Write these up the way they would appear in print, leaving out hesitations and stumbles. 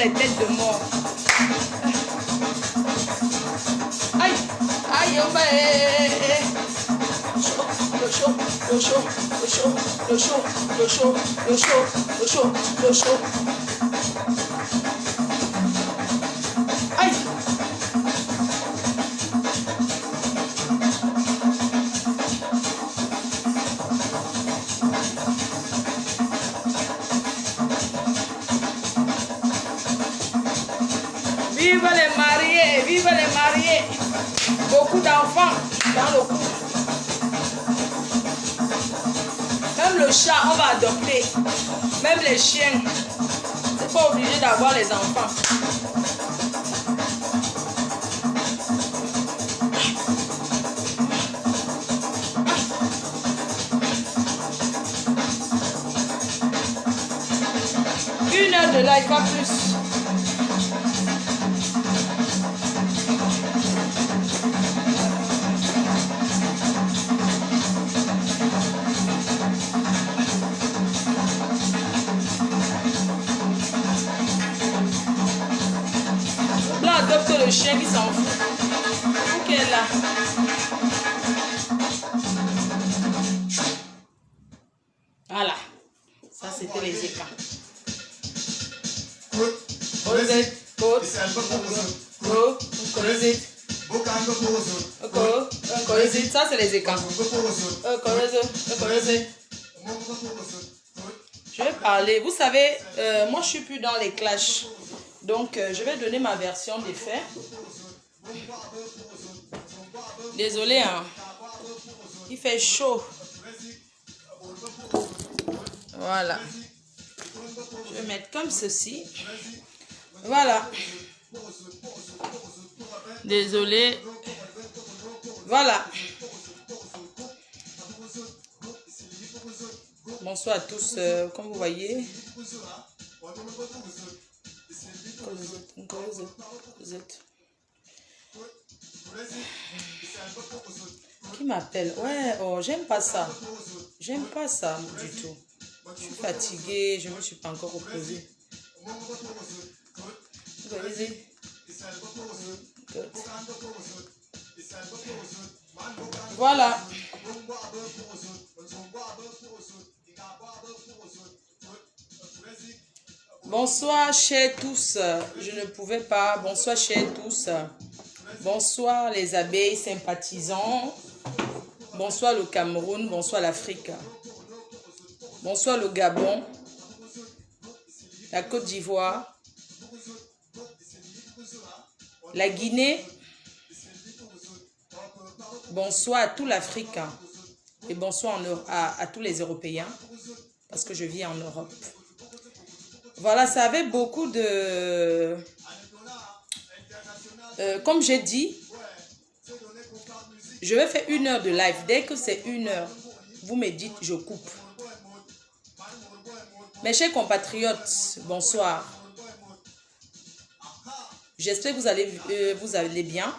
Les têtes de mort. Aïe, aïe, oh bah, le chaud, le chaud, le chaud, le chaud, le chaud, le chaud, le chaud, le chaud. Aïe. Vive les mariés, vive les mariés. Beaucoup d'enfants dans le couple. Même le chat, on va adopter. Même les chiens. C'est pas obligé d'avoir les enfants. Une heure de live, pas plus. Adopte le chien qui s'en fout. Ok, là. Voilà. Ça, c'était les écrans. Ça, c'est les écrans. Je vais parler. Vous savez, moi, je suis plus dans les clashs. Donc, je vais donner ma version des faits. Désolé, hein. Il fait chaud. Voilà. Je vais mettre comme ceci. Voilà. Désolé. Voilà. Bonsoir à tous. Comme vous voyez. Qui m'appelle? Ouais, oh, j'aime pas ça. J'aime pas ça du tout. Je suis fatiguée, je me suis pas encore reposée. Voilà. Bonsoir, chers tous. Je ne pouvais pas. Bonsoir, chers tous. Bonsoir, les abeilles sympathisants. Bonsoir, le Cameroun. Bonsoir, l'Afrique. Bonsoir, le Gabon. La Côte d'Ivoire. La Guinée. Bonsoir à tout l'Afrique. Et bonsoir à tous les Européens. Parce que je vis en Europe. Voilà, ça avait beaucoup de comme j'ai dit, je vais faire 1 heure de live. Dès que c'est 1 heure, vous me dites, je coupe. Mes chers compatriotes, bonsoir. J'espère que vous allez bien.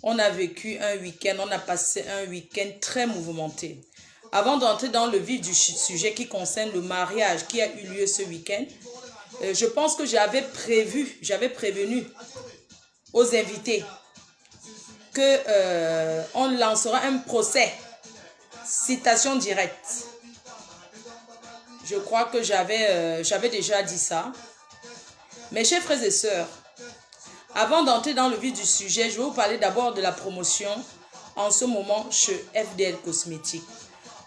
On a vécu un week-end, on a passé un week-end très mouvementé. Avant d'entrer dans le vif du sujet qui concerne le mariage qui a eu lieu ce week-end, je pense que j'avais prévenu aux invités que on lancera un procès, citation directe. Je crois que j'avais déjà dit ça. Mes chers frères et sœurs, avant d'entrer dans le vif du sujet, je vais vous parler d'abord de la promotion en ce moment chez FDL Cosmétiques.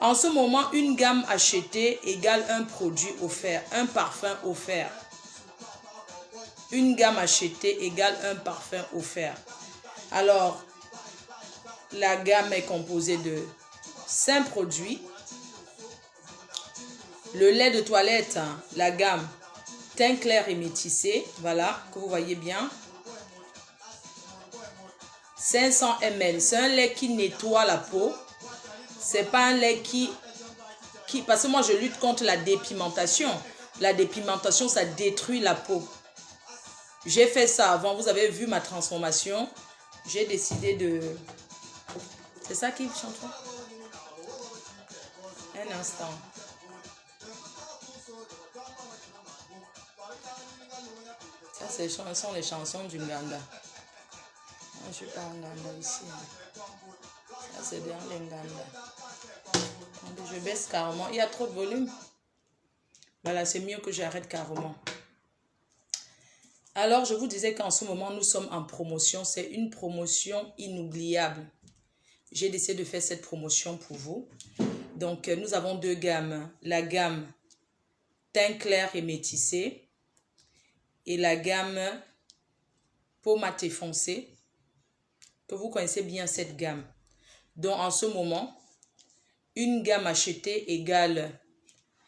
En ce moment, une gamme achetée égale un produit offert, un parfum offert. Une gamme achetée égale un parfum offert. Alors, la gamme est composée de 5 produits. Le lait de toilette, la gamme teint clair et métissé, voilà, que vous voyez bien. 500 ml, c'est un lait qui nettoie la peau. C'est pas un lait qui... Parce que moi, je lutte contre la dépigmentation. La dépigmentation, ça détruit la peau. J'ai fait ça avant, vous avez vu ma transformation. J'ai décidé de... C'est ça qui chante? Un instant. Ça, ce sont les chansons du Nganda. Je ne suis pas en Nganda ici. Ça, c'est dans les Nganda. Je baisse carrément. Il y a trop de volume. Voilà, c'est mieux que j'arrête carrément. Alors, je vous disais qu'en ce moment, nous sommes en promotion. C'est une promotion inoubliable. J'ai décidé de faire cette promotion pour vous. Donc, nous avons 2 gammes. La gamme teint clair et métissé. Et la gamme peau mat et foncé. Que vous connaissez bien cette gamme. Donc, en ce moment, une gamme achetée égale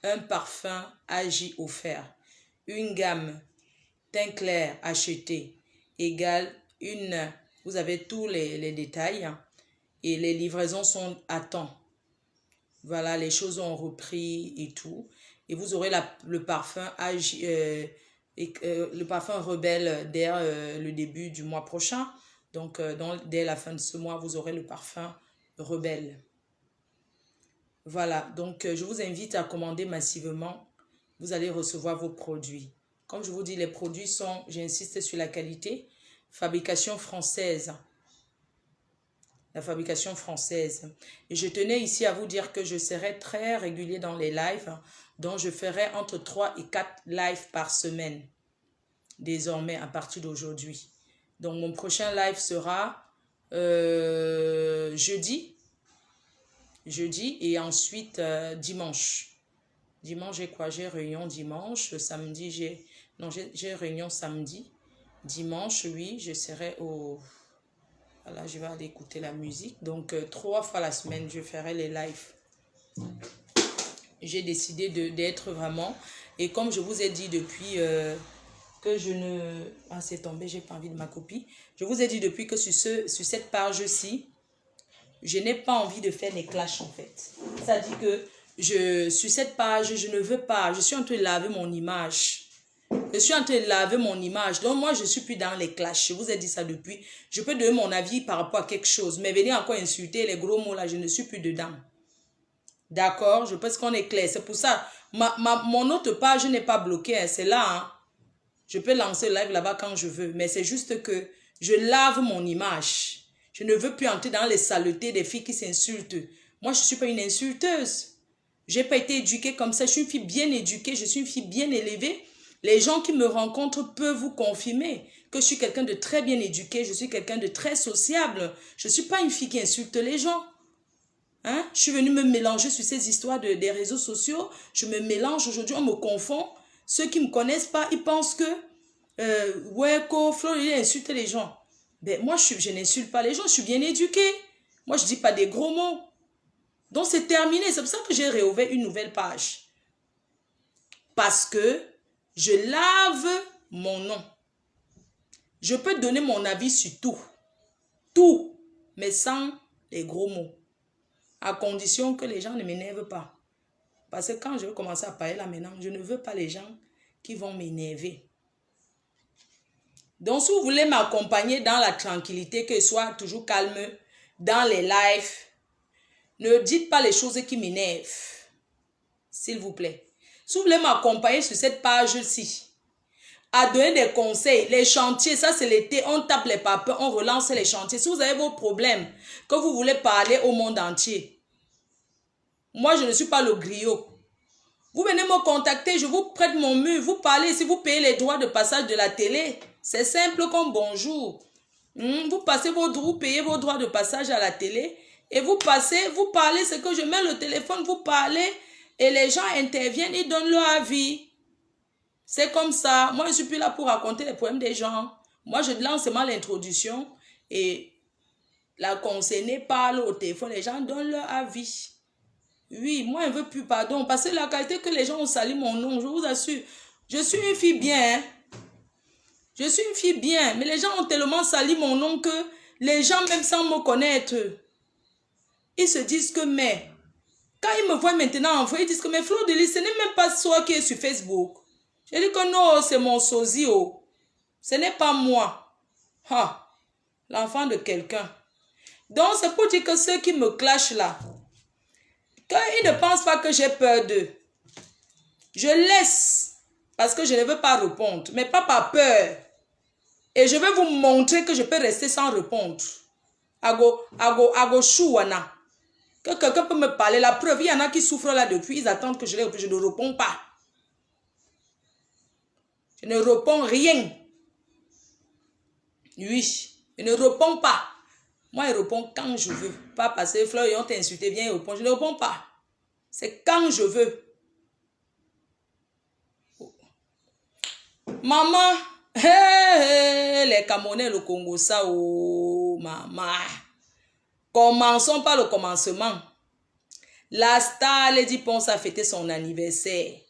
un parfum agi offert. Une gamme teint clair acheté égale une... Vous avez tous les détails. Et les livraisons sont à temps. Voilà, les choses ont repris et tout. Et vous aurez le parfum le parfum rebelle dès le début du mois prochain. Donc, dès la fin de ce mois, vous aurez le parfum rebelle. Voilà, donc je vous invite à commander massivement. Vous allez recevoir vos produits. Comme je vous dis, les produits sont, j'insiste sur la qualité, fabrication française. La fabrication française. Et je tenais ici à vous dire que je serai très régulier dans les lives, donc je ferai entre 3 et 4 lives par semaine, désormais à partir d'aujourd'hui. Donc mon prochain live sera jeudi et ensuite dimanche. Dimanche, j'ai quoi? J'ai réunion dimanche. Samedi, j'ai réunion samedi. Dimanche, oui, je serai au... Voilà, je vais aller écouter la musique. Donc, 3 fois la semaine, je ferai les lives. J'ai décidé d'être vraiment... Et comme je vous ai dit depuis que je ne... Ah, c'est tombé, j'ai pas envie de ma copie. Je vous ai dit depuis que sur cette page-ci, je n'ai pas envie de faire des clashs, en fait. C'est-à-dire que sur cette page, je ne veux pas... Je suis en train de laver mon image. Je suis en train de laver mon image. Donc, moi, je ne suis plus dans les clashs. Je vous ai dit ça depuis. Je peux donner mon avis par rapport à quelque chose. Mais venir encore insulter les gros mots là, je ne suis plus dedans. D'accord? Je pense qu'on est clair. C'est pour ça. Mon autre page n'est pas bloquée. Hein. C'est là. Hein. Je peux lancer le live là-bas quand je veux. Mais c'est juste que je lave mon image. Je ne veux plus entrer dans les saletés des filles qui s'insultent. Moi, je ne suis pas une insulteuse. Je n'ai pas été éduquée comme ça. Je suis une fille bien éduquée. Je suis une fille bien élevée. Les gens qui me rencontrent peuvent vous confirmer que je suis quelqu'un de très bien éduqué, je suis quelqu'un de très sociable. Je ne suis pas une fille qui insulte les gens. Hein? Je suis venue me mélanger sur ces histoires des réseaux sociaux. Je me mélange aujourd'hui, on me confond. Ceux qui ne me connaissent pas, ils pensent que Flo, il insulte les gens. Ben, moi, je n'insulte pas les gens, je suis bien éduquée. Moi, je ne dis pas des gros mots. Donc, c'est terminé. C'est pour ça que j'ai réouvert une nouvelle page. Parce que je lave mon nom. Je peux donner mon avis sur tout. Tout, mais sans les gros mots. À condition que les gens ne m'énervent pas. Parce que quand je vais commencer à parler là maintenant, je ne veux pas les gens qui vont m'énerver. Donc, si vous voulez m'accompagner dans la tranquillité, que je sois toujours calme dans les lives, ne dites pas les choses qui m'énervent. S'il vous plaît. Si vous voulez m'accompagner sur cette page-ci, à donner des conseils, les chantiers, ça c'est l'été, on tape les papiers, on relance les chantiers. Si vous avez vos problèmes, que vous voulez parler au monde entier, moi je ne suis pas le griot. Vous venez me contacter, je vous prête mon mur, vous parlez, si vous payez les droits de passage de la télé, c'est simple comme bonjour. Vous passez vous payez vos droits de passage à la télé et vous passez, vous parlez, c'est que je mets le téléphone, vous parlez et les gens interviennent, ils donnent leur avis. C'est comme ça. Moi, je ne suis plus là pour raconter les problèmes des gens. Moi, je lance seulement l'introduction et la concernée parle au téléphone. Les gens donnent leur avis. Oui, moi, je ne veux plus pardon. Parce que la qualité que les gens ont sali mon nom, je vous assure, je suis une fille bien. Hein? Je suis une fille bien. Mais les gens ont tellement sali mon nom que les gens, même sans me connaître, ils se disent que, mais, quand ils me voient maintenant en vrai, ils disent que, mais Fleur de Lys, ce n'est même pas toi qui es sur Facebook. Je dis que non, c'est mon sosie. Oh. Ce n'est pas moi. Ha, l'enfant de quelqu'un. Donc, c'est pour dire que ceux qui me clashent là, qu'ils ne pensent pas que j'ai peur d'eux. Je laisse parce que je ne veux pas répondre, mais pas par peur. Et je vais vous montrer que je peux rester sans répondre. Ago chouana. Que quelqu'un peut me parler. La preuve, il y en a qui souffrent là depuis. Ils attendent que je les réponde. Je ne réponds pas. Je ne réponds rien. Oui, je ne réponds pas. Moi, je réponds quand je veux. Pas parce que Fleur, ils ont insulté, viens et réponds. Je ne réponds pas. C'est quand je veux. Maman, hey, les Camerounais, le Congo, ça, oh, maman. Commençons par le commencement. La star Lady Ponce a fêté son anniversaire.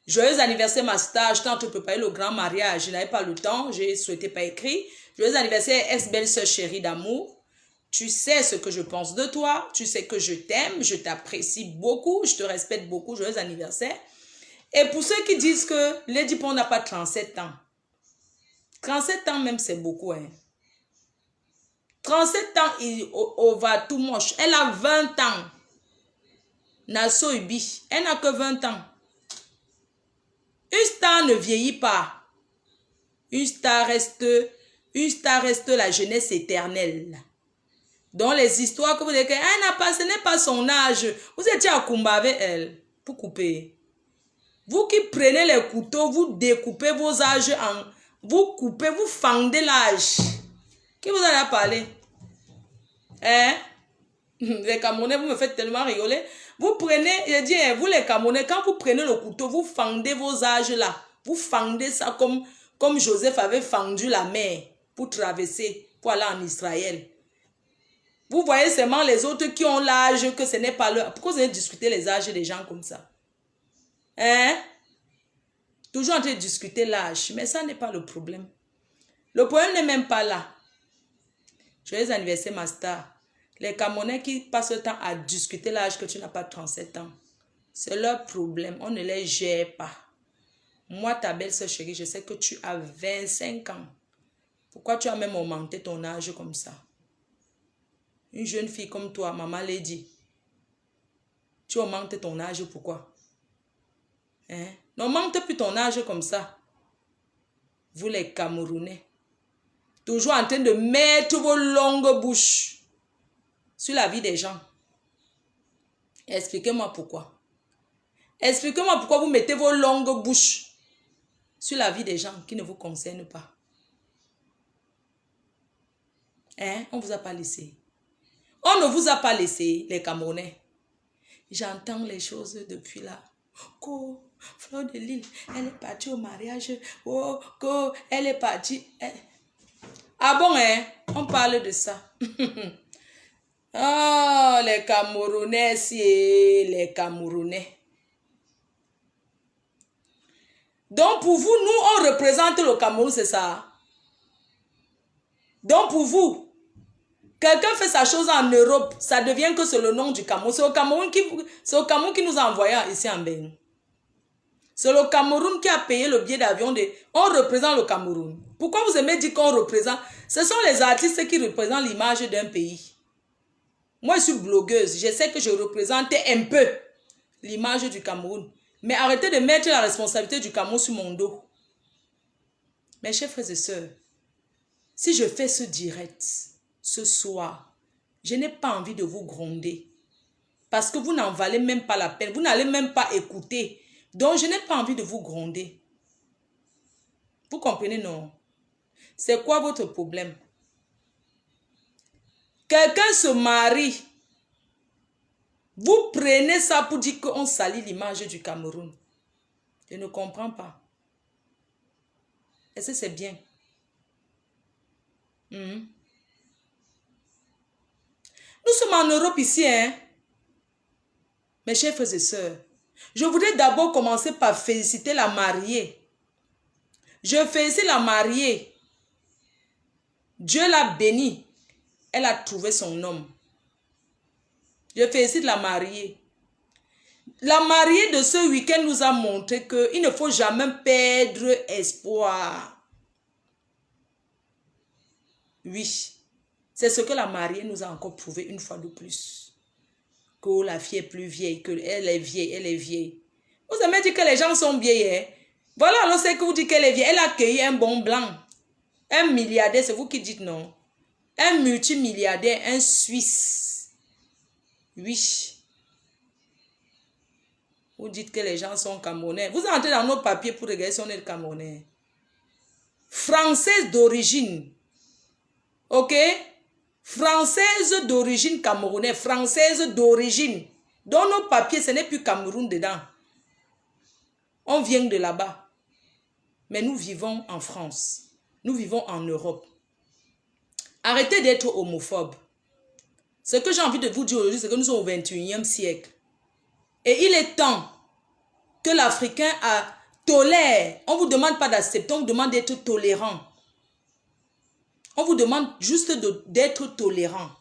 Joyeux anniversaire, ma star. J'étais en train de préparer le grand mariage. Je n'avais pas le temps. J'ai souhaité pas écrire. Joyeux anniversaire, ex-belle-sœur chérie d'amour. Tu sais ce que je pense de toi. Tu sais que je t'aime. Je t'apprécie beaucoup. Je te respecte beaucoup. Joyeux anniversaire. Et pour ceux qui disent que Lady Ponce n'a pas 37 ans. 37 ans même, c'est beaucoup. Hein. 37 ans, on va tout moche. Elle a 20 ans. Nasso Ubi. Elle n'a que 20 ans. Une star ne vieillit pas. Une star reste la jeunesse éternelle. Dans les histoires que vous dites, ce n'est pas son âge. Vous étiez à combat avec elle pour couper. Vous qui prenez les couteaux, vous découpez vos âges en... Vous coupez, vous fendez l'âge. Qui vous a parlé? Hein? Les Camerounais, vous me faites tellement rigoler. Vous prenez, je dis, vous les Camerounais, quand vous prenez le couteau, vous fendez vos âges là. Vous fendez ça comme Joseph avait fendu la mer pour traverser, pour aller en Israël. Vous voyez seulement les autres qui ont l'âge que ce n'est pas leur... Pourquoi vous allez discuter les âges des gens comme ça? Hein? Toujours en train de discuter l'âge, mais ça n'est pas le problème. Le problème n'est même pas là. Joyeux anniversaire, ma star. Les Camerounais qui passent le temps à discuter l'âge que tu n'as pas 37 ans, c'est leur problème. On ne les gère pas. Moi, ta belle-sœur chérie, je sais que tu as 25 ans. Pourquoi tu as même augmenté ton âge comme ça? Une jeune fille comme toi, maman l'a dit. Tu augmentes ton âge, pourquoi? Hein? N'augmente plus ton âge comme ça. Vous les Camerounais. Toujours en train de mettre vos longues bouches sur la vie des gens. Expliquez-moi pourquoi. Expliquez-moi pourquoi vous mettez vos longues bouches sur la vie des gens qui ne vous concernent pas. Hein? On ne vous a pas laissé. On ne vous a pas laissé, les Camerounais. J'entends les choses depuis là. Oh, Fleur de Lys, elle est partie au mariage. Oh, elle est partie. Ah bon, hein? On parle de ça. Oh, les Camerounais, les Camerounais. Donc, pour vous, nous, on représente le Cameroun, c'est ça? Donc pour vous, quelqu'un fait sa chose en Europe, ça devient que c'est le nom du Cameroun. C'est au Cameroun qui nous a envoyés ici en Bénin. C'est le Cameroun qui a payé le billet d'avion. On représente le Cameroun. Pourquoi vous aimez dire qu'on représente? Ce sont les artistes qui représentent l'image d'un pays. Moi, je suis blogueuse. Je sais que je représentais un peu l'image du Cameroun. Mais arrêtez de mettre la responsabilité du Cameroun sur mon dos. Mes chers frères et sœurs, si je fais ce direct ce soir, je n'ai pas envie de vous gronder. Parce que vous n'en valez même pas la peine. Vous n'allez même pas écouter. Donc, je n'ai pas envie de vous gronder. Vous comprenez, non? C'est quoi votre problème? Quelqu'un se marie. Vous prenez ça pour dire qu'on salit l'image du Cameroun. Je ne comprends pas. Est-ce que c'est bien? Nous sommes en Europe ici, hein? Mes chers frères et sœurs, je voudrais d'abord commencer par féliciter la mariée. Je félicite la mariée. Dieu l'a bénie. Elle a trouvé son homme. Je félicite la mariée. La mariée de ce week-end nous a montré qu'il ne faut jamais perdre espoir. Oui, c'est ce que la mariée nous a encore prouvé une fois de plus. Que la fille est plus vieille, qu'elle est vieille, elle est vieille. Vous avez dit que les gens sont vieilles, hein? Voilà, alors c'est que vous dites qu'elle est vieille. Elle a accueilli un bon blanc. Un milliardaire, c'est vous qui dites non. Un multimilliardaire, un Suisse. Oui. Vous dites que les gens sont Camerounais. Vous entrez dans nos papiers pour regarder si on est Camerounais. Française d'origine. Ok? Française d'origine camerounaise. Française d'origine. Dans nos papiers, ce n'est plus Cameroun dedans. On vient de là-bas. Mais nous vivons en France. Nous vivons en Europe. Arrêtez d'être homophobe. Ce que j'ai envie de vous dire aujourd'hui, c'est que nous sommes au 21e siècle. Et il est temps que l'Africain tolère. On ne vous demande pas d'accepter, on vous demande d'être tolérant. On vous demande juste d'être tolérant.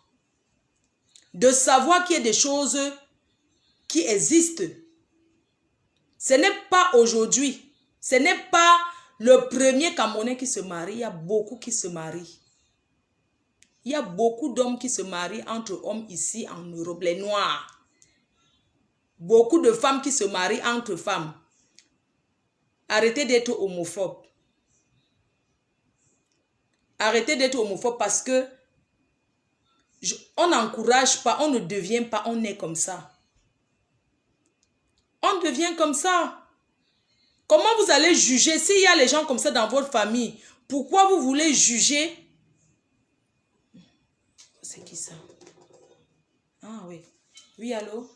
De savoir qu'il y a des choses qui existent. Ce n'est pas aujourd'hui. Ce n'est pas le premier Camerounais qui se marie. Il y a beaucoup qui se marient. Il y a beaucoup d'hommes qui se marient entre hommes ici en Europe, les Noirs. Beaucoup de femmes qui se marient entre femmes. Arrêtez d'être homophobe. Arrêtez d'être homophobe parce que on n'encourage pas, on ne devient pas, on est comme ça. On devient comme ça. Comment vous allez juger s'il y a les gens comme ça dans votre famille? Pourquoi vous voulez juger? C'est qui ça? Ah oui. Oui, allô?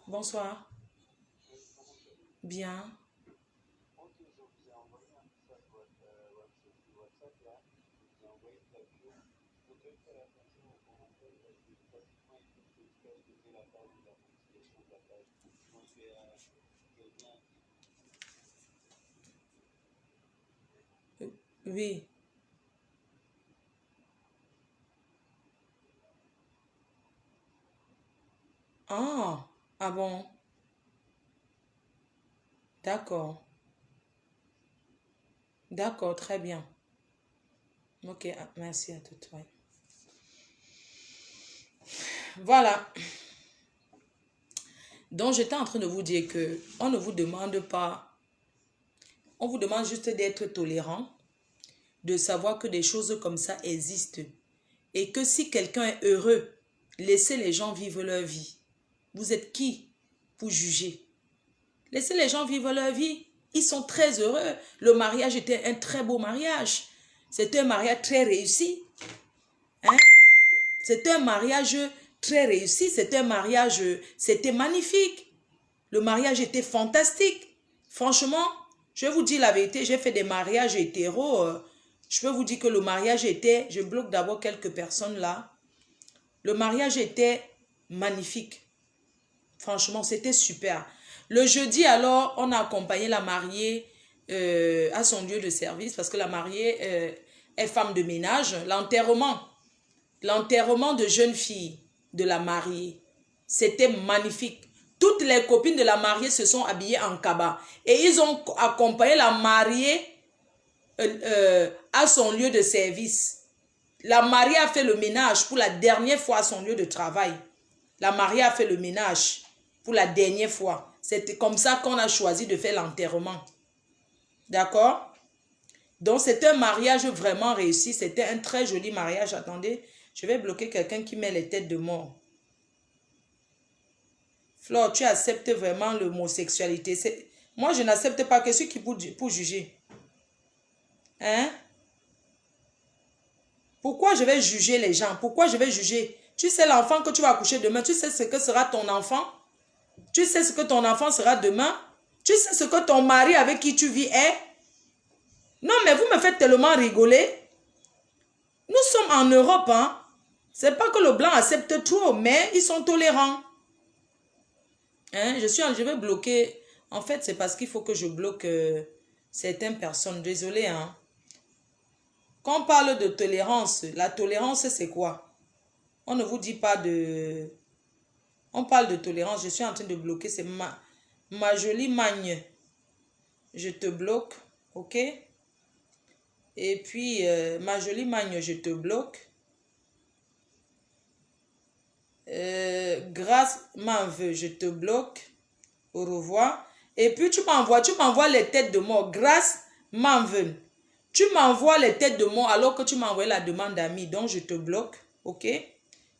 Bonsoir. Bien. Oui. Ah, ah bon. D'accord. D'accord, très bien. Ok, merci à toutes. Ouais. Voilà. Donc, j'étais en train de vous dire que on ne vous demande pas, on vous demande juste d'être tolérant, de savoir que des choses comme ça existent. Et que si quelqu'un est heureux, laissez les gens vivre leur vie. Vous êtes qui pour juger? Laissez les gens vivre leur vie. Ils sont très heureux. Le mariage était un très beau mariage. C'était un mariage très réussi. Hein? C'était un mariage très réussi. C'était un mariage, c'était magnifique. Le mariage était fantastique. Franchement, je vais vous dire la vérité, j'ai fait des mariages hétéros. Je peux vous dire que le mariage était, je bloque d'abord quelques personnes là. Le mariage était magnifique. Franchement, c'était super. Le jeudi, alors, on a accompagné la mariée à son lieu de service parce que la mariée, est femme de ménage. L'enterrement de jeune fille de la mariée, c'était magnifique. Toutes les copines de la mariée se sont habillées en kaba et ils ont accompagné la mariée à son lieu de service. La mariée a fait le ménage pour la dernière fois à son lieu de travail. La mariée a fait le ménage pour la dernière fois. C'était comme ça qu'on a choisi de faire l'enterrement. D'accord? Donc, c'était un mariage vraiment réussi. C'était un très joli mariage. Attendez, je vais bloquer quelqu'un qui met les têtes de mort. Flore, tu acceptes vraiment l'homosexualité. Moi, je n'accepte pas que ceux qui pour juger. Hein? Pourquoi je vais juger les gens? Pourquoi je vais juger? Tu sais l'enfant que tu vas accoucher demain. Tu sais ce que sera ton enfant? Tu sais ce que ton enfant sera demain? Tu sais ce que ton mari avec qui tu vis est? Non, mais vous me faites tellement rigoler. Nous sommes en Europe, hein. C'est pas que le blanc accepte trop, mais ils sont tolérants. Hein? Je vais bloquer. En fait, c'est parce qu'il faut que je bloque certaines personnes. Désolé, hein. Quand on parle de tolérance, la tolérance, c'est quoi? On ne vous dit pas de... On parle de tolérance. Je suis en train de bloquer. C'est ma jolie magne. Je te bloque. OK? Et puis, ma jolie magne, je te bloque. Grâce m'en veut, je te bloque. Au revoir. Et puis, tu m'envoies les têtes de mort. Grâce m'en veut. Tu m'envoies les têtes de mort alors que tu m'as envoyé la demande d'amis. Donc, je te bloque. OK?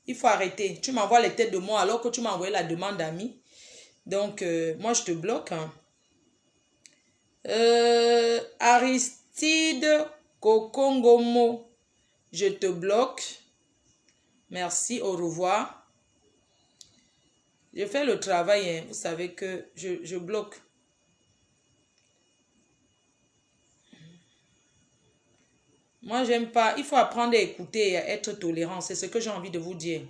Il faut arrêter. Tu m'envoies les têtes de mort alors que tu m'as envoyé la demande d'amis. Donc, moi, je te bloque. Hein. Aristide Kokongomo, je te bloque. Merci, au revoir. Je fais le travail, hein. Vous savez que je bloque. Moi, j'aime pas. Il faut apprendre à écouter et à être tolérant. C'est ce que j'ai envie de vous dire.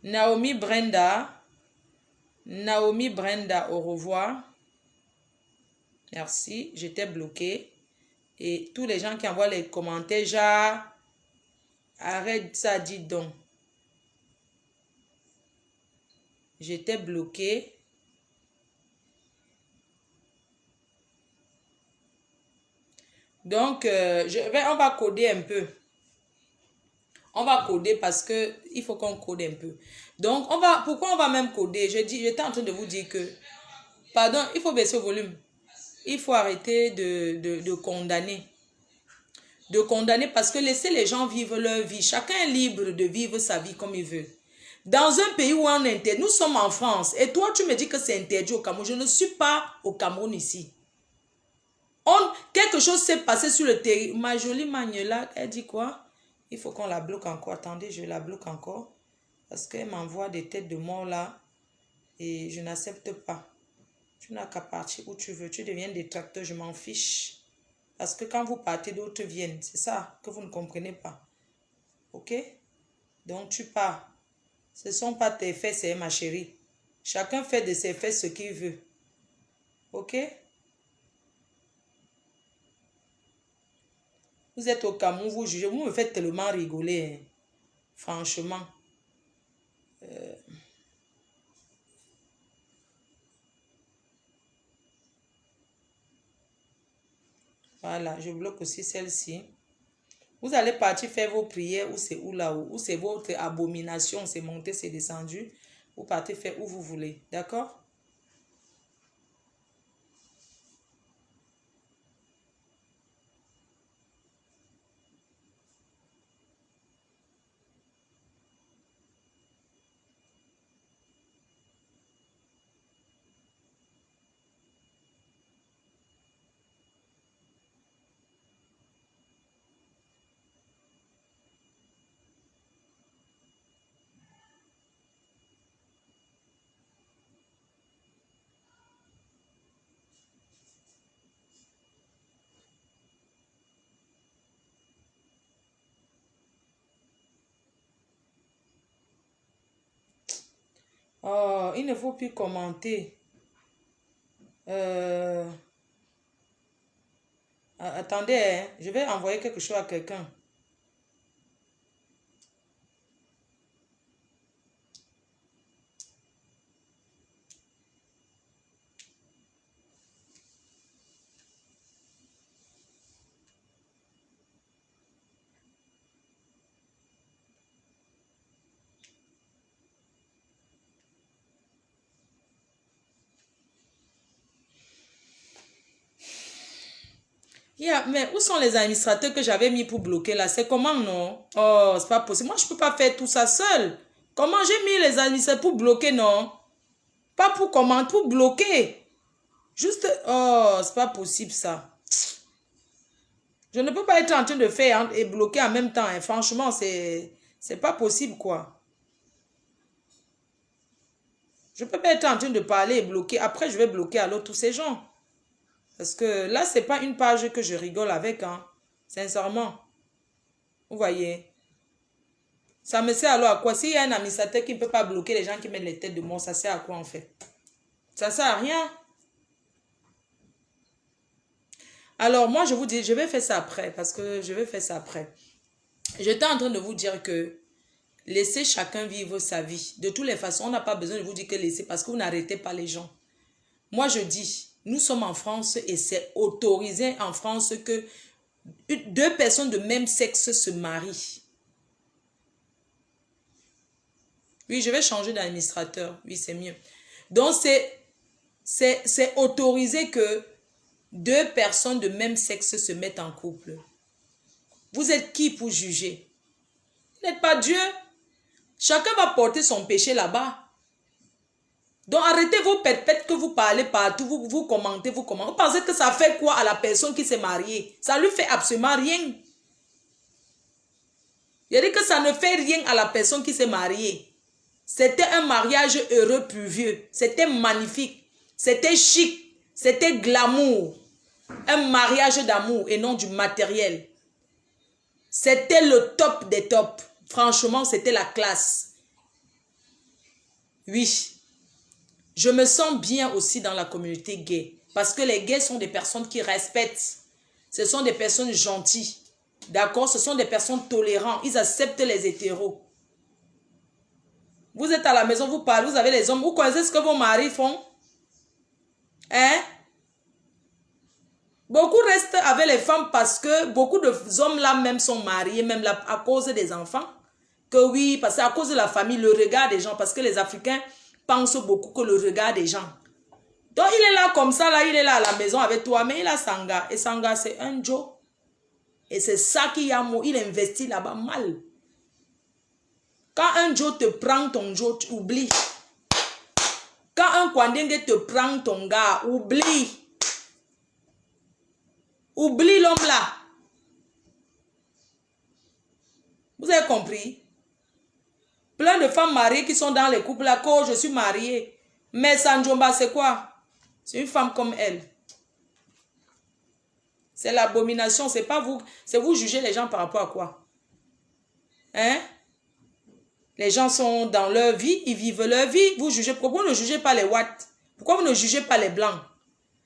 Naomi Brenda, au revoir. Merci, j'étais bloqué. Et tous les gens qui envoient les commentaires, genre, arrête ça, dis donc. J'étais bloqué. Donc, on va coder un peu. On va coder parce que il faut qu'on code un peu. Donc, pourquoi on va même coder? J'étais en train de vous dire que, pardon, il faut baisser le volume. Il faut arrêter de condamner. De condamner parce que laisser les gens vivre leur vie. Chacun est libre de vivre sa vie comme il veut. Dans un pays où on est interdit, nous sommes en France. Et toi, tu me dis que c'est interdit au Cameroun. Je ne suis pas au Cameroun ici. Quelque chose s'est passé sur le territoire. Ma jolie Magnola, elle dit quoi? Il faut qu'on la bloque encore. Attendez, je la bloque encore. Parce qu'elle m'envoie des têtes de mort là. Et je n'accepte pas. Tu n'as qu'à partir où tu veux. Tu deviens détracteur, je m'en fiche. Parce que quand vous partez, d'autres viennent. C'est ça que vous ne comprenez pas. OK? Donc tu pars. Ce ne sont pas tes faits, c'est ma chérie. Chacun fait de ses faits ce qu'il veut. OK? Vous êtes au Cameroun, vous jugez. Vous me faites tellement rigoler. Hein. Franchement. Voilà, je bloque aussi celle-ci. Vous allez partir faire vos prières où c'est où là-haut. Où c'est votre abomination, c'est monté, c'est descendu. Vous partez faire où vous voulez. D'accord? Oh, il ne faut plus commenter. Attendez, hein, je vais envoyer quelque chose à quelqu'un. Mais où sont les administrateurs que j'avais mis pour bloquer là? C'est comment, non? Oh, c'est pas possible. Moi, je peux pas faire tout ça seul. Comment j'ai mis les administrateurs pour bloquer, non? Pas pour comment, pour bloquer. Juste, oh, c'est pas possible ça. Je ne peux pas être en train de faire et bloquer en même temps, hein. Franchement, c'est pas possible, quoi. Je peux pas être en train de parler et bloquer. Après, je vais bloquer alors tous ces gens. Parce que là, c'est pas une page que je rigole avec, hein. Sincèrement. Vous voyez. Ça me sert alors à quoi? S'il y a un administrateur qui ne peut pas bloquer les gens qui mettent les têtes de mort, ça sert à quoi en fait? Ça sert à rien. Alors moi, je vous dis, je vais faire ça après. Parce que je vais faire ça après. J'étais en train de vous dire que laissez chacun vivre sa vie. De toutes les façons, on n'a pas besoin de vous dire que laissez parce que vous n'arrêtez pas les gens. Moi, je dis, nous sommes en France et c'est autorisé en France que deux personnes de même sexe se marient. Oui, je vais changer d'administrateur. Oui, c'est mieux. Donc, c'est autorisé que deux personnes de même sexe se mettent en couple. Vous êtes qui pour juger? Vous n'êtes pas Dieu. Chacun va porter son péché là-bas. Donc, arrêtez vos pètes que vous parlez partout, vous commentez, vous commentez. Vous pensez que ça fait quoi à la personne qui s'est mariée? Ça lui fait absolument rien. Il dit que ça ne fait rien à la personne qui s'est mariée. C'était un mariage heureux pluvieux. C'était magnifique. C'était chic. C'était glamour. Un mariage d'amour et non du matériel. C'était le top des tops. Franchement, c'était la classe. Oui. Je me sens bien aussi dans la communauté gay. Parce que les gays sont des personnes qui respectent. Ce sont des personnes gentilles. D'accord? Ce sont des personnes tolérantes. Ils acceptent les hétéros. Vous êtes à la maison, vous parlez, vous avez les hommes. Vous connaissez ce que vos maris font? Hein? Beaucoup restent avec les femmes parce que beaucoup d'hommes là même sont mariés, même là, à cause des enfants. Que oui, parce que à cause de la famille, le regard des gens. Parce que les Africains pensent beaucoup que le regard des gens. Donc il est là comme ça, là, il est là à la maison avec toi, mais il a Sanga. Et Sanga, c'est un Joe. Et c'est ça qui a mot. Il investit là-bas mal. Quand un Joe te prend ton Joe, tu oublies. Quand un Kwandenge te prend ton gars, oublie. Oublie l'homme là. Vous avez compris? Plein de femmes mariées qui sont dans les couples là, quand je suis mariée. Mais Sanjomba, c'est quoi? C'est une femme comme elle. C'est l'abomination, c'est pas vous. C'est vous juger les gens par rapport à quoi? Hein? Les gens sont dans leur vie, ils vivent leur vie. Vous jugez, pourquoi vous ne jugez pas les Watts? Pourquoi vous ne jugez pas les Blancs?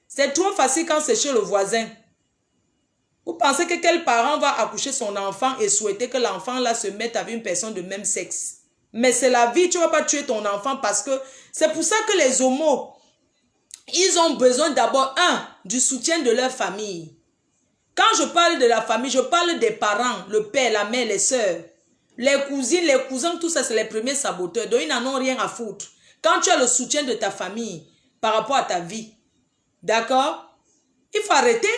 C'est trop facile quand c'est chez le voisin. Vous pensez que quel parent va accoucher son enfant et souhaiter que l'enfant là se mette avec une personne de même sexe? Mais c'est la vie, tu ne vas pas tuer ton enfant parce que c'est pour ça que les homos, ils ont besoin d'abord, du soutien de leur famille. Quand je parle de la famille, je parle des parents, le père, la mère, les sœurs. Les cousines, les cousins, tout ça, c'est les premiers saboteurs. Donc, ils n'en ont rien à foutre. Quand tu as le soutien de ta famille par rapport à ta vie, d'accord? Il faut arrêter.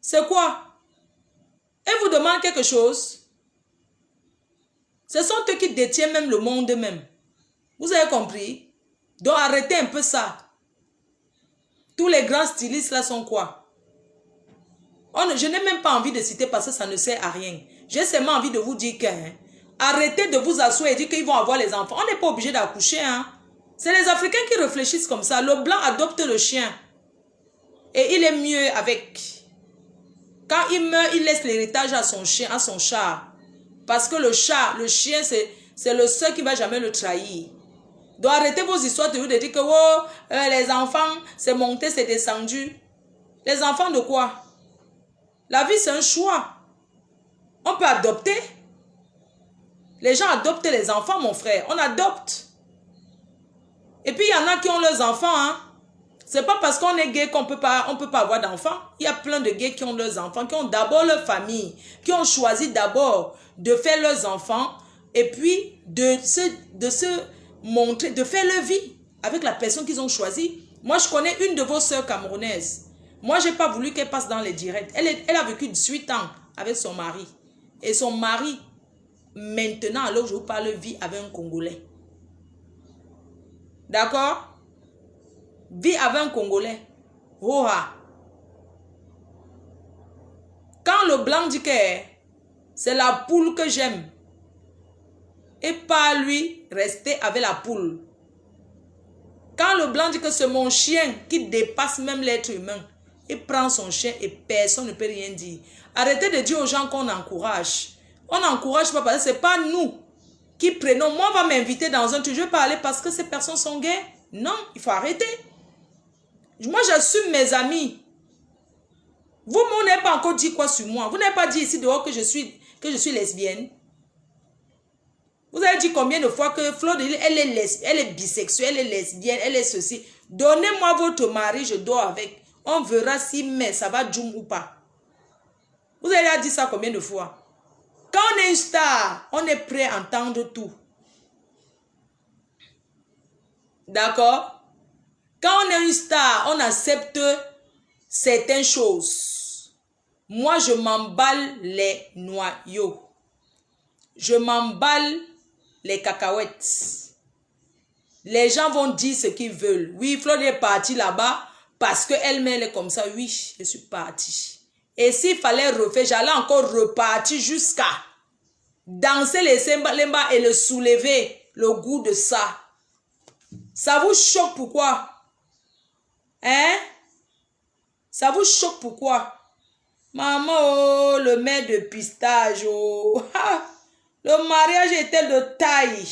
C'est quoi? Et vous demandent quelque chose. Ce sont eux qui détiennent même le monde même. Vous avez compris? Donc, arrêtez un peu ça. Tous les grands stylistes là sont quoi? Je n'ai même pas envie de citer parce que ça ne sert à rien. J'ai seulement envie de vous dire que arrêtez de vous asseoir et dire qu'ils vont avoir les enfants. On n'est pas obligé d'accoucher. Hein? C'est les Africains qui réfléchissent comme ça. Le blanc adopte le chien. Et il est mieux avec. Quand il meurt, il laisse l'héritage à son chien, à son chat. Parce que le chien, c'est le seul qui ne va jamais le trahir. Donc arrêtez vos histoires de dire que les enfants, c'est monté, c'est descendu. Les enfants de quoi? La vie, c'est un choix. On peut adopter. Les gens adoptent les enfants, mon frère. On adopte. Et puis, il y en a qui ont leurs enfants. Hein. C'est pas parce qu'on est gay qu'on peut pas avoir d'enfants. Il y a plein de gays qui ont leurs enfants, qui ont d'abord leur famille, qui ont choisi d'abord de faire leurs enfants et puis de se montrer, de faire leur vie avec la personne qu'ils ont choisie. Moi, je connais une de vos sœurs camerounaises. Moi, je n'ai pas voulu qu'elle passe dans les directs. Elle a vécu 18 ans avec son mari. Et son mari, maintenant, alors que je vous parle, vit avec un Congolais. D'accord? Vit avec un Congolais. Oha. Quand le blanc dit que c'est la poule que j'aime, et pas lui rester avec la poule. Quand le blanc dit que c'est mon chien qui dépasse même l'être humain, il prend son chien et personne ne peut rien dire. Arrêtez de dire aux gens qu'on encourage. On n'encourage pas parce que ce n'est pas nous qui prenons. Moi, on va m'inviter dans un truc. Je ne vais pas aller parce que ces personnes sont gays. Non, il faut arrêter. Moi, j'assume mes amis. Vous n'avez pas encore dit quoi sur moi. Vous n'avez pas dit ici dehors que je suis lesbienne. Vous avez dit combien de fois que Flo, elle est bisexuelle, elle est lesbienne, elle est ceci. Donnez-moi votre mari, je dors avec. On verra si mais ça va djoum ou pas. Vous avez dit ça combien de fois? Quand on est une star, on est prêt à entendre tout. D'accord? Quand on est une star, on accepte certaines choses. Moi, je m'emballe les noyaux. Je m'emballe les cacahuètes. Les gens vont dire ce qu'ils veulent. Oui, Flo est partie là-bas parce qu'elle-même est comme ça. Oui, je suis partie. Et s'il fallait refaire, j'allais encore repartir jusqu'à danser les semba et le soulever, le goût de ça. Ça vous choque pourquoi? Hein? Ça vous choque pourquoi? Maman, oh, le mets de pistache, oh. Le mariage était de taille.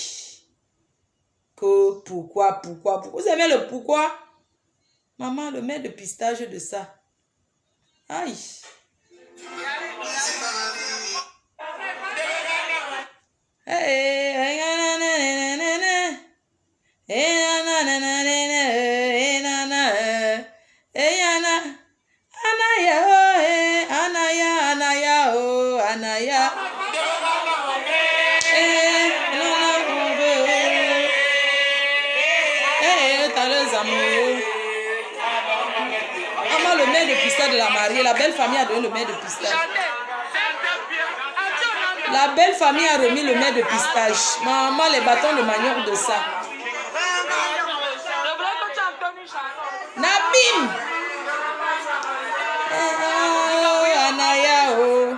Que pourquoi? Vous aimez le pourquoi? Maman, le mets de pistache de ça. Aïe. Anaya. T'as les amoureux. Maman, le mets de pistache de la mariée. La belle famille a donné le mets de pistache. La belle famille a remis le mets de pistache. Maman, les bâtons de manioc de ça. Nabim. Anaya, oh.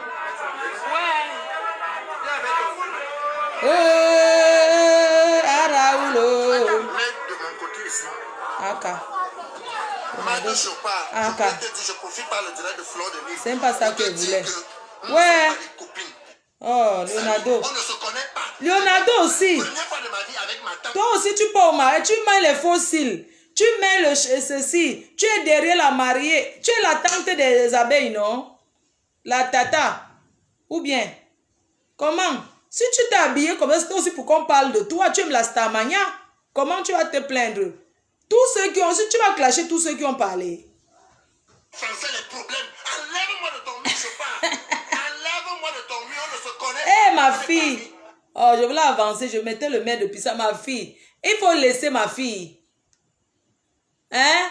Araoulo. Aka. Aka. C'est pas ça que je voulais. Ouais. Oh, Leonardo. Leonardo aussi. Toi aussi, tu pars au mariage. Tu mets les fossiles. Tu mets ceci. Tu es derrière la mariée. Tu es la tante des abeilles, non? La tata. Ou bien? Comment? Si tu t'es habillé comme ça, c'est aussi pour qu'on parle de toi. Tu aimes la starmania. Comment tu vas te plaindre? Tous ceux qui ont... Si tu vas clasher tous ceux qui ont parlé. Français, les problèmes. Enlève-moi de ton mur, je parle. Enlève-moi de ton mur, on ne se connaît pas. Hé, ma fille. Oh, je voulais avancer. Je mettais le maire depuis ça. Ma fille. Il faut laisser ma fille. Hein?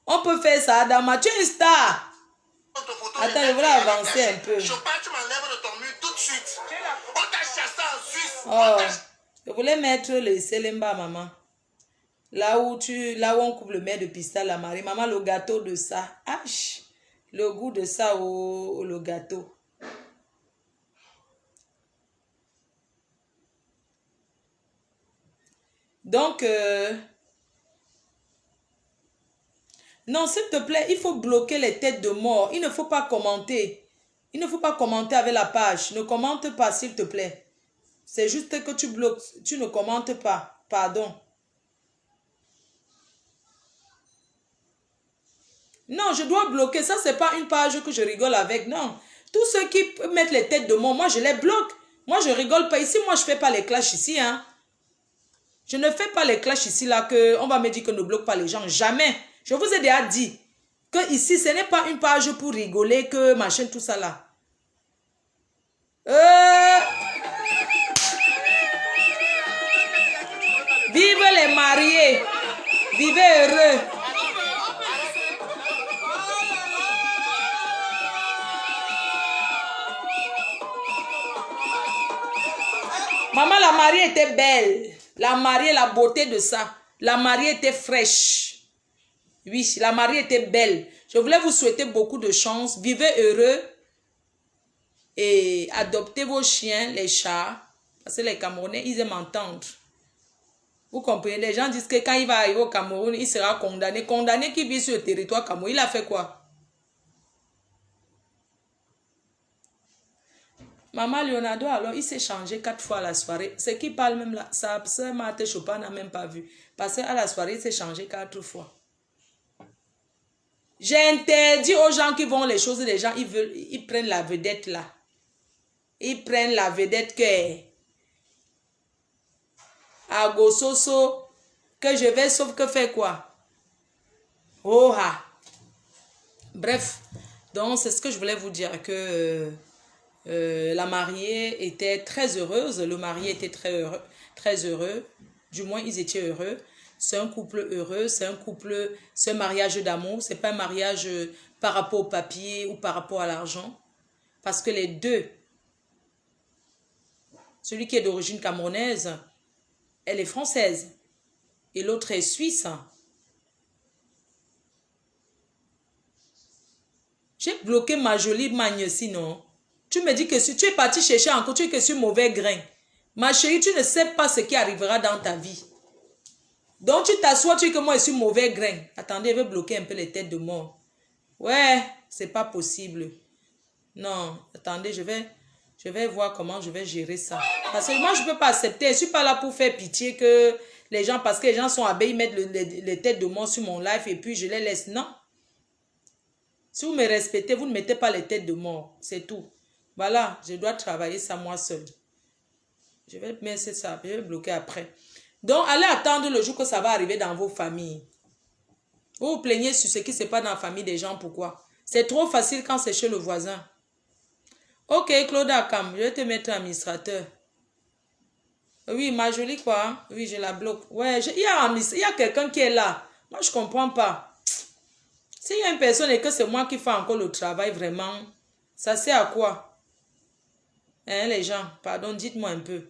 On peut faire ça, Adama. Tu es une star. Attends, je voulais avancer un peu. Je pars, tu m'enlèves de ton mur tout de suite. On t'a chassé en Suisse. Oh, je voulais mettre le Selemba, maman. Là où on coupe le maire de pistache, la mariée. Maman, le gâteau de ça. H. Le goût de ça au le gâteau. Donc, non, s'il te plaît, il faut bloquer les têtes de mort. Il ne faut pas commenter. Il ne faut pas commenter avec la page. Ne commente pas, s'il te plaît. C'est juste que tu bloques. Tu ne commentes pas. Pardon. Non, je dois bloquer. Ça, c'est pas une page que je rigole avec. Non. Tous ceux qui mettent les têtes de mort, moi, je les bloque. Moi, je rigole pas ici. Moi, je fais pas les clashs ici. Hein. Je ne fais pas les clashs ici, là, que on va me dire que ne bloque pas les gens. Jamais. Je vous ai déjà dit que ici, ce n'est pas une page pour rigoler, que machin, tout ça, là. Vive les mariés. Vivez heureux. Maman, la mariée était belle. La mariée, la beauté de ça. La mariée était fraîche. Oui, la mariée était belle. Je voulais vous souhaiter beaucoup de chance. Vivez heureux. Et adoptez vos chiens, les chats. Parce que les Camerounais, ils aiment entendre. Vous comprenez? Les gens disent que quand il va arriver au Cameroun, il sera condamné. Condamné qui vit sur le territoire camerounais. Il a fait quoi? Maman Leonardo, alors, il s'est changé 4 fois à la soirée. Ce qui parle même là, sa soeur Marthe Chopin n'a même pas vu. Parce qu'à la soirée, il s'est changé 4 fois. J'ai interdit aux gens qui vont les choses des gens, ils prennent la vedette là. Ils prennent la vedette que à Gossoso, que je vais sauf que faire quoi? Oh ah. Bref, donc c'est ce que je voulais vous dire, que la mariée était très heureuse, le marié était très heureux, du moins ils étaient heureux. C'est un couple heureux, c'est un mariage d'amour, c'est pas un mariage par rapport au papier ou par rapport à l'argent. Parce que les deux, celui qui est d'origine camerounaise, elle est française et l'autre est suisse. J'ai bloqué ma jolie Magne sinon. Tu me dis que si tu es parti chercher encore, tu es que sur mauvais grain. Ma chérie, tu ne sais pas ce qui arrivera dans ta vie. Donc tu t'assois, tu dis que moi je suis mauvais grain. Attendez, je vais bloquer un peu les têtes de mort. Ouais, c'est pas possible. Non, attendez, je vais voir comment je vais gérer ça. Parce que moi, je ne peux pas accepter. Je ne suis pas là pour faire pitié que les gens, parce que les gens sont abeilles, ils mettent les têtes de mort sur mon live et puis je les laisse. Non. Si vous me respectez, vous ne mettez pas les têtes de mort. C'est tout. Voilà, je dois travailler ça moi seul. Je vais mettre ça, je vais bloquer après. Donc, allez attendre le jour que ça va arriver dans vos familles. Vous vous plaignez sur ce qui se passe dans la famille des gens, pourquoi? C'est trop facile quand c'est chez le voisin. Ok, Claude Akam, je vais te mettre administrateur. Oui, ma jolie quoi? Oui, je la bloque. Ouais, il y a quelqu'un qui est là. Moi, je ne comprends pas. S'il y a une personne et que c'est moi qui fais encore le travail, vraiment, ça sert à quoi? Hein, les gens, pardon, dites-moi un peu.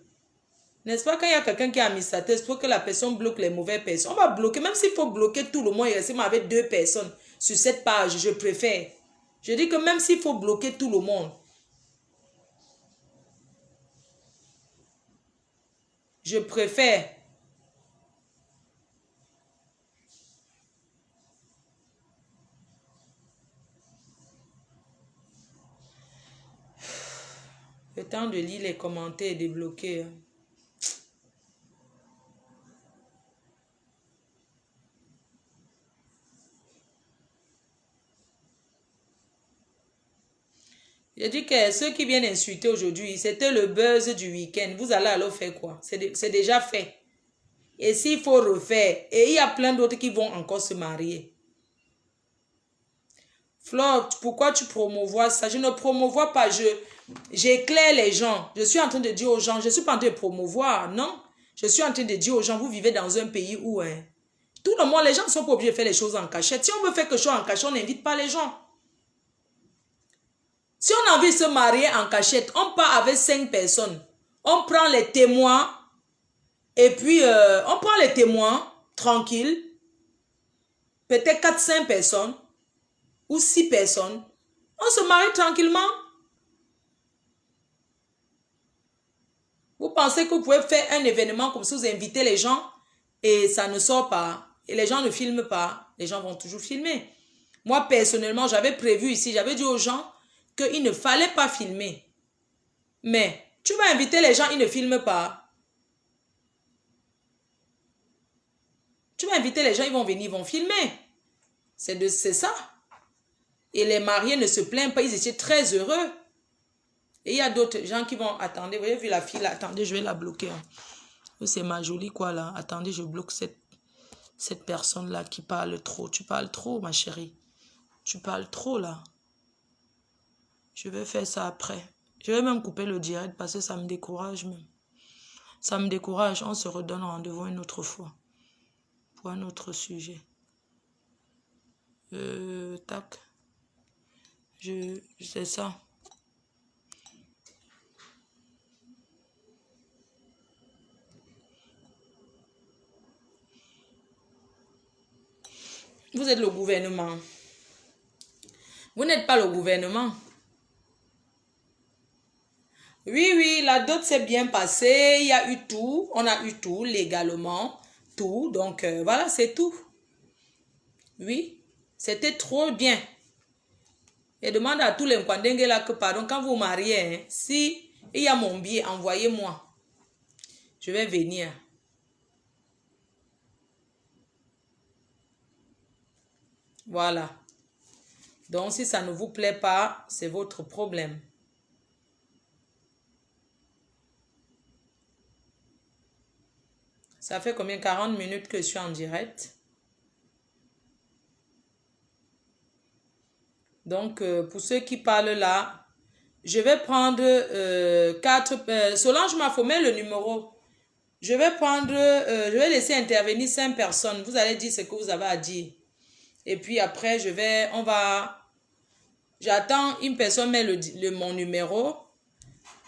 N'est-ce pas quand il y a quelqu'un qui est administrateur, il faut que la personne bloque les mauvaises personnes. On va bloquer, même s'il faut bloquer tout le monde et rester avec 2 personnes sur cette page, je préfère. Je dis que même s'il faut bloquer tout le monde, je préfère. Le temps de lire les commentaires et de bloquer. Je dis que ceux qui viennent insulter aujourd'hui, c'était le buzz du week-end. Vous allez alors faire quoi? C'est déjà fait. Et s'il faut refaire, et il y a plein d'autres qui vont encore se marier. Flore, pourquoi tu promouvois ça? Je ne promouvois pas, j'éclaire les gens. Je suis en train de dire aux gens, je ne suis pas en train de promouvoir, non. Je suis en train de dire aux gens, vous vivez dans un pays où tout le monde, les gens ne sont pas obligés de faire les choses en cachette. Si on veut faire quelque chose en cachette, on n'invite pas les gens. Si on a envie de se marier en cachette, on part avec 5 personnes. On prend les témoins et puis on prend les témoins tranquille. Peut-être 4-5 personnes ou 6 personnes. On se marie tranquillement. Vous pensez que vous pouvez faire un événement comme ça, vous invitez les gens et ça ne sort pas. Et les gens ne filment pas. Les gens vont toujours filmer. Moi, personnellement, j'avais prévu ici, j'avais dit aux gens qu'il ne fallait pas filmer. Mais tu vas inviter les gens, ils ne filment pas. Tu vas inviter les gens, ils vont venir, ils vont filmer. C'est ça. Et les mariés ne se plaignent pas, ils étaient très heureux. Et il y a d'autres gens qui vont... Attendez, vous avez vu la fille là? Attendez, je vais la bloquer. Hein. C'est ma jolie quoi là. Attendez, je bloque cette personne-là qui parle trop. Tu parles trop, ma chérie. Tu parles trop là. Je vais faire ça après. Je vais même couper le direct parce que ça me décourage même. Ça me décourage. On se redonne rendez-vous une autre fois. Pour un autre sujet. Tac. C'est ça. Vous êtes le gouvernement. Vous n'êtes pas le gouvernement. Oui, oui, la dot s'est bien passée. Il y a eu tout. On a eu tout légalement. Tout. Donc, voilà, c'est tout. Oui, c'était trop bien. Et demande à tous les Nkwandengue là que, pardon, quand vous mariez, hein, si il y a mon billet, envoyez-moi. Je vais venir. Voilà. Donc, si ça ne vous plaît pas, c'est votre problème. Ça fait combien? 40 minutes que je suis en direct. Donc, pour ceux qui parlent là, je vais prendre 4... Solange m'a formé le numéro. Je vais prendre... je vais laisser intervenir 5 personnes. Vous allez dire ce que vous avez à dire. Et puis après, on va... J'attends une personne met mon numéro.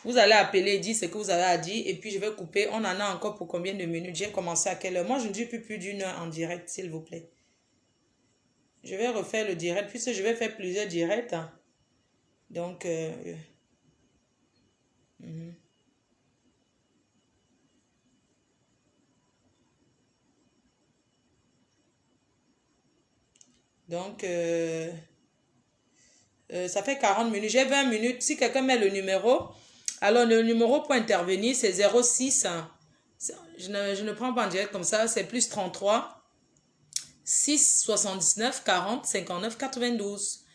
Vous allez appeler et dire ce que vous avez à dire. Et puis je vais couper. On en a encore pour combien de minutes? J'ai commencé à quelle heure? Moi, je ne dis plus d'une heure en direct, s'il vous plaît. Je vais refaire le direct puisque je vais faire plusieurs directs. Donc, donc, ça fait 40 minutes. J'ai 20 minutes. Si quelqu'un met le numéro, alors le numéro pour intervenir, c'est 06. Je ne prends pas en direct comme ça. C'est plus 33 6 79 40 59 92.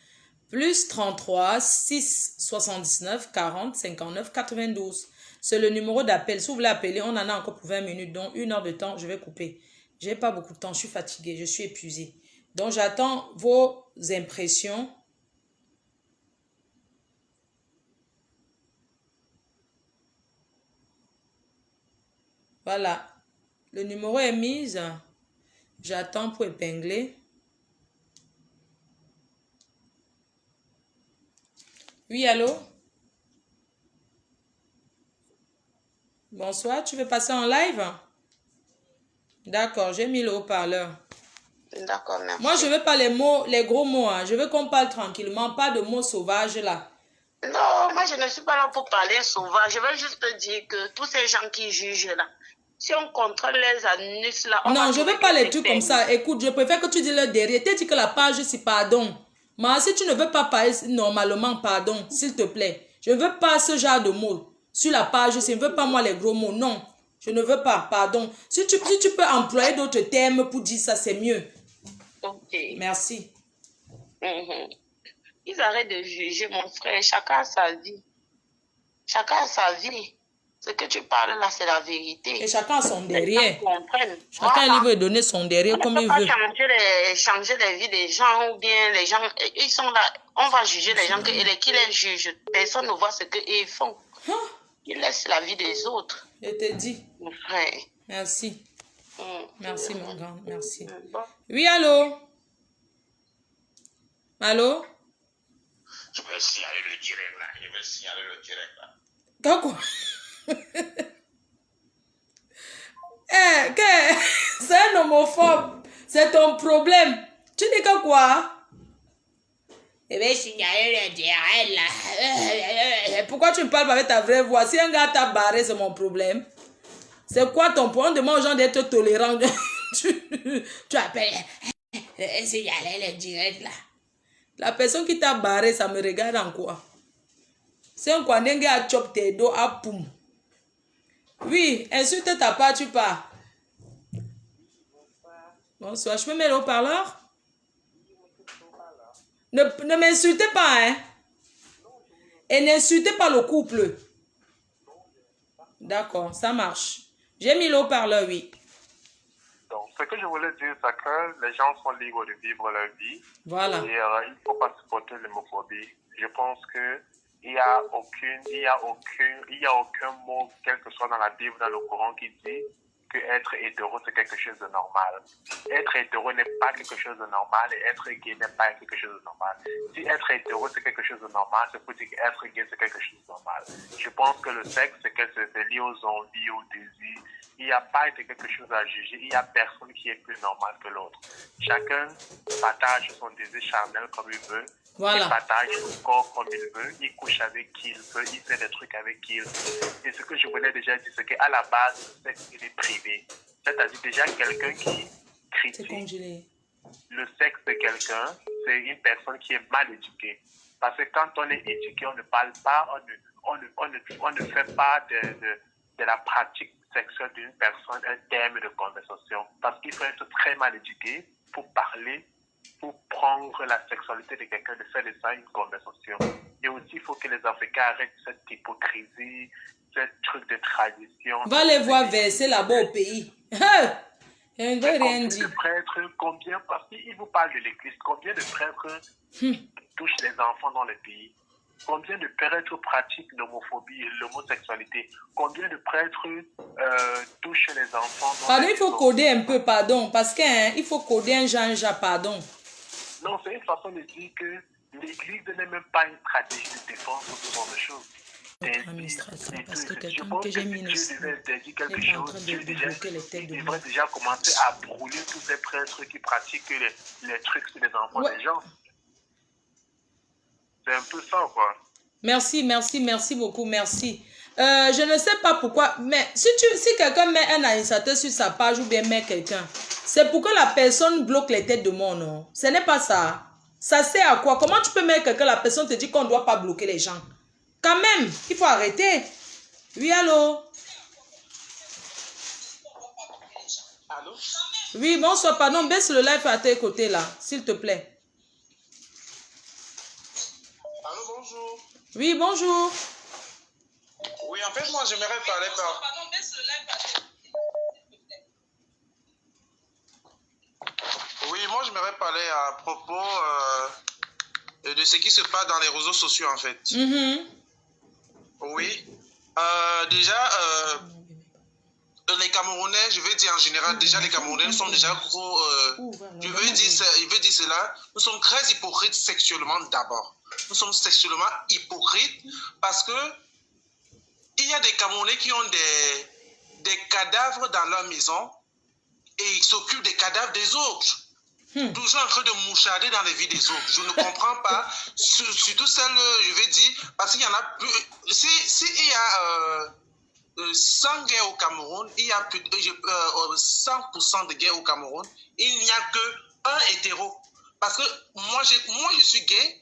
Plus 33 6 79 40 59 92. C'est le numéro d'appel. Si vous voulez appeler, on en a encore pour 20 minutes. Donc, 1 heure de temps, je vais couper. Je n'ai pas beaucoup de temps. Je suis fatiguée. Je suis épuisée. Donc, j'attends vos impressions. Voilà. Le numéro est mis. J'attends pour épingler. Oui, allô? Bonsoir, tu veux passer en live? D'accord, j'ai mis le haut-parleur. D'accord, merci. Moi, je veux pas les gros mots. Hein. Je veux qu'on parle tranquillement, pas de mots sauvages là. Non, moi, je ne suis pas là pour parler sauvage. Je veux juste te dire que tous ces gens qui jugent là, si on contrôle les anus là... Non, je veux pas les trucs comme ça. Écoute, je préfère que tu dises le derrière. Tu dis que la page, c'est pardon. Mais si tu ne veux pas parler normalement, pardon, s'il te plaît. Je ne veux pas ce genre de mots. Sur la page, je ne veux pas moi les gros mots. Non, je ne veux pas, pardon. Si tu peux employer d'autres termes pour dire ça, c'est mieux. Ok. Merci. Ils arrêtent de juger, mon frère. Chacun a sa vie. Chacun a sa vie. Ce que tu parles là, c'est la vérité. Et chacun a son derrière. Chacun il veut donner son derrière comme il veut. On ne peut pas changer les vies des gens ou bien les gens, ils sont là. On va juger les gens qui les jugent. Personne ne voit ce qu'ils font. Ils laissent la vie des autres. Je te dis. Mon frère. Merci. Merci, mon grand. Merci. Bon. Oui, allô? Allô? Je vais signaler le direct là. Je vais signaler le direct là. Quoi? C'est un homophobe. C'est ton problème. Tu dis que quoi? Je vais signaler le direct là. Pourquoi tu me parles pas avec ta vraie voix? Si un gars t'a barré, c'est mon problème. C'est quoi ton point? On demande aux gens d'être tolérants. tu appelles. Signaler le direct là. La personne qui t'a barré, ça me regarde en quoi? C'est un Nkwandengue à chop tes dos à poum. Oui, insulte ta part, tu pars. Bonsoir, je peux mettre le haut-parleur? Ne m'insultez pas, hein. Et n'insultez pas le couple. D'accord, ça marche. J'ai mis le haut-parleur, oui. Donc, ce que je voulais dire, c'est que les gens sont libres de vivre leur vie. Voilà. Et il ne faut pas supporter l'homophobie. Je pense que il y a aucun mot, quel que soit dans la Bible, dans le Coran, qui dit que être hétéro, c'est quelque chose de normal. Être hétéro n'est pas quelque chose de normal et être gay n'est pas quelque chose de normal. Si être hétéro, c'est quelque chose de normal, c'est pour dire qu'être gay, c'est quelque chose de normal. Je pense que le sexe, c'est lié aux envies, aux désirs. Il n'y a pas de quelque chose à juger. Il n'y a personne qui est plus normal que l'autre. Chacun partage son désir charnel comme il veut. Voilà. Il partage son corps comme il veut. Il couche avec qui il veut. Il fait des trucs avec qui il veut. Et ce que je voulais déjà dire, c'est qu'à la base, le sexe, il est privé. C'est-à-dire déjà quelqu'un qui critique le sexe de quelqu'un, c'est une personne qui est mal éduquée. Parce que quand on est éduqué, on ne parle pas, on ne fait pas de la pratique sexuelle d'une personne un thème de conversation. Parce qu'il faut être très mal éduqué pour parler, pour prendre la sexualité de quelqu'un, de faire de ça une conversation. Et aussi, il faut que les Africains arrêtent cette hypocrisie, ce truc de tradition. Va les voir verser là-bas au pays. Je ne veux rien dire. Combien de prêtres, parce qu'il vous parle de l'église, combien de prêtres touchent les enfants dans le pays? Combien de prêtres pratiquent l'homophobie et l'homosexualité? Combien de prêtres touchent les enfants? Pardon, il faut coder un peu, pardon. Parce qu'il faut coder un genre, pardon. Non, c'est une façon de dire que l'église n'est même pas une stratégie de défense ou ce genre de choses. Administration, parce que quelqu'un que j'ai mis Dieu devait dire quelque est en chose, train de Dieu débloquer les têtes de devrait déjà commencer à brûler tous ces prêtres qui pratiquent les trucs sur les enfants des gens. C'est un peu ça, quoi. Merci beaucoup, merci. Je ne sais pas pourquoi, mais si quelqu'un met un administrateur sur sa page ou bien met quelqu'un, c'est pour que la personne bloque les têtes de monde, non? Ce n'est pas ça. Ça sert à quoi? Comment tu peux mettre quelqu'un, la personne te dit qu'on ne doit pas bloquer les gens? Quand même, il faut arrêter. Oui, allô? Allô? Oui, bonsoir, pardon, baisse le live à tes côtés là, s'il te plaît. Allô, bonjour. Oui, bonjour. Oui, en fait, moi, j'aimerais parler par... Pardon, baisse le live à tes côtés. Oui, moi, j'aimerais parler à propos de ce qui se passe dans les réseaux sociaux, en fait. Oui. Déjà, les Camerounais, je veux dire en général, déjà les Camerounais sont déjà gros... je veux dire cela, nous sommes très hypocrites sexuellement d'abord. Nous sommes sexuellement hypocrites parce que il y a des Camerounais qui ont des cadavres dans leur maison et ils s'occupent des cadavres des autres. Toujours en train de moucharder dans les vies des autres. Je ne comprends pas. Surtout celle, je vais dire, parce qu'il y en a plus. Si il y a 100 gays au Cameroun, il y a plus, 100% de gays au Cameroun, il n'y a que un hétéro. Parce que moi, je suis gay,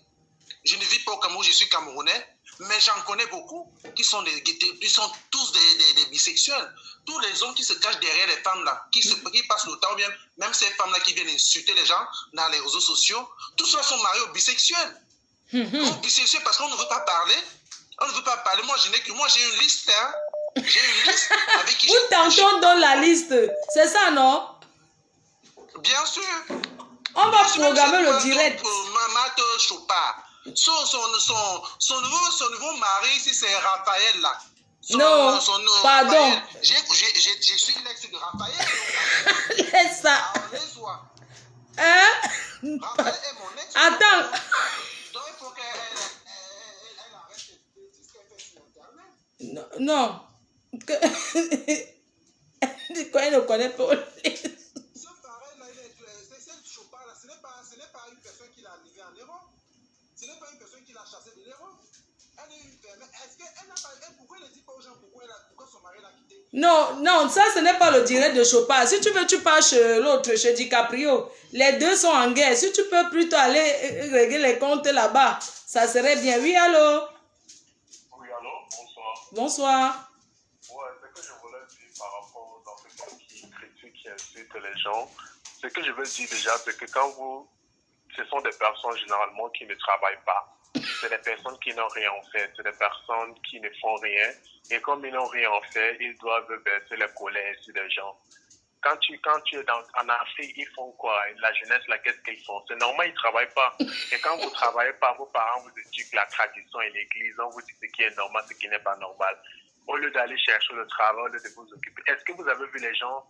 je ne vis pas au Cameroun, je suis camerounais, mais j'en connais beaucoup qui sont ils sont tous des bisexuels. Tous les hommes qui se cachent derrière les femmes là, qui passent le temps, bien, même ces femmes là qui viennent insulter les gens dans les réseaux sociaux, tous ceux sont mariés aux bisexuels. Aux bisexuels parce qu'on ne veut pas parler. On ne veut pas parler. Moi, j'ai une liste, hein. J'ai une liste avec qui... Où t'entends dans la liste? C'est ça, non? Bien sûr. On va programmer le direct. Mamat Chopard. Son nouveau mari, ici, c'est Raphaël, là. Non, pardon. Raphaël. Je suis l'ex de Raphaël. Laisse ça. Hein? Raphaël est mon ex. Attends. Donc, il faut qu'elle arrête de dire ce qu'elle fait sur Internet. Non. Quoi, elle ne connaît pas. Ce pareil-là, c'est Chopard-là. Ce n'est pas une personne qui l'a arrivé en Europe. Ce n'est pas une personne qui l'a chassé de l'Europe. Elle est une femme. Est-ce qu'elle n'a pas... Pourquoi elle ne dit pas aux gens pourquoi son mari l'a quitté? Non, ça ce n'est pas le direct de Chopard. Si tu veux, tu pars chez l'autre, chez DiCaprio. Les deux sont en guerre. Si tu peux plutôt aller régler les comptes là-bas, ça serait bien. Oui, allô? Oui, allô, bonsoir. Bonsoir. Ouais, ce que je voulais dire par rapport aux Africains qui critiquent, qui insultent les gens, ce que je veux dire déjà, c'est que quand vous ce sont des personnes généralement qui ne travaillent pas. C'est des personnes qui n'ont rien fait, c'est des personnes qui ne font rien. Et comme ils n'ont rien fait, ils doivent baisser les colères sur les gens. Quand tu es en Afrique, ils font quoi? La jeunesse, là, qu'est-ce qu'ils font? C'est normal, ils ne travaillent pas. Et quand vous ne travaillez pas, vos parents vous éduquent la tradition et l'église. On vous dit ce qui est normal, ce qui n'est pas normal. Au lieu d'aller chercher le travail, au lieu de vous occuper. Est-ce que vous avez vu les gens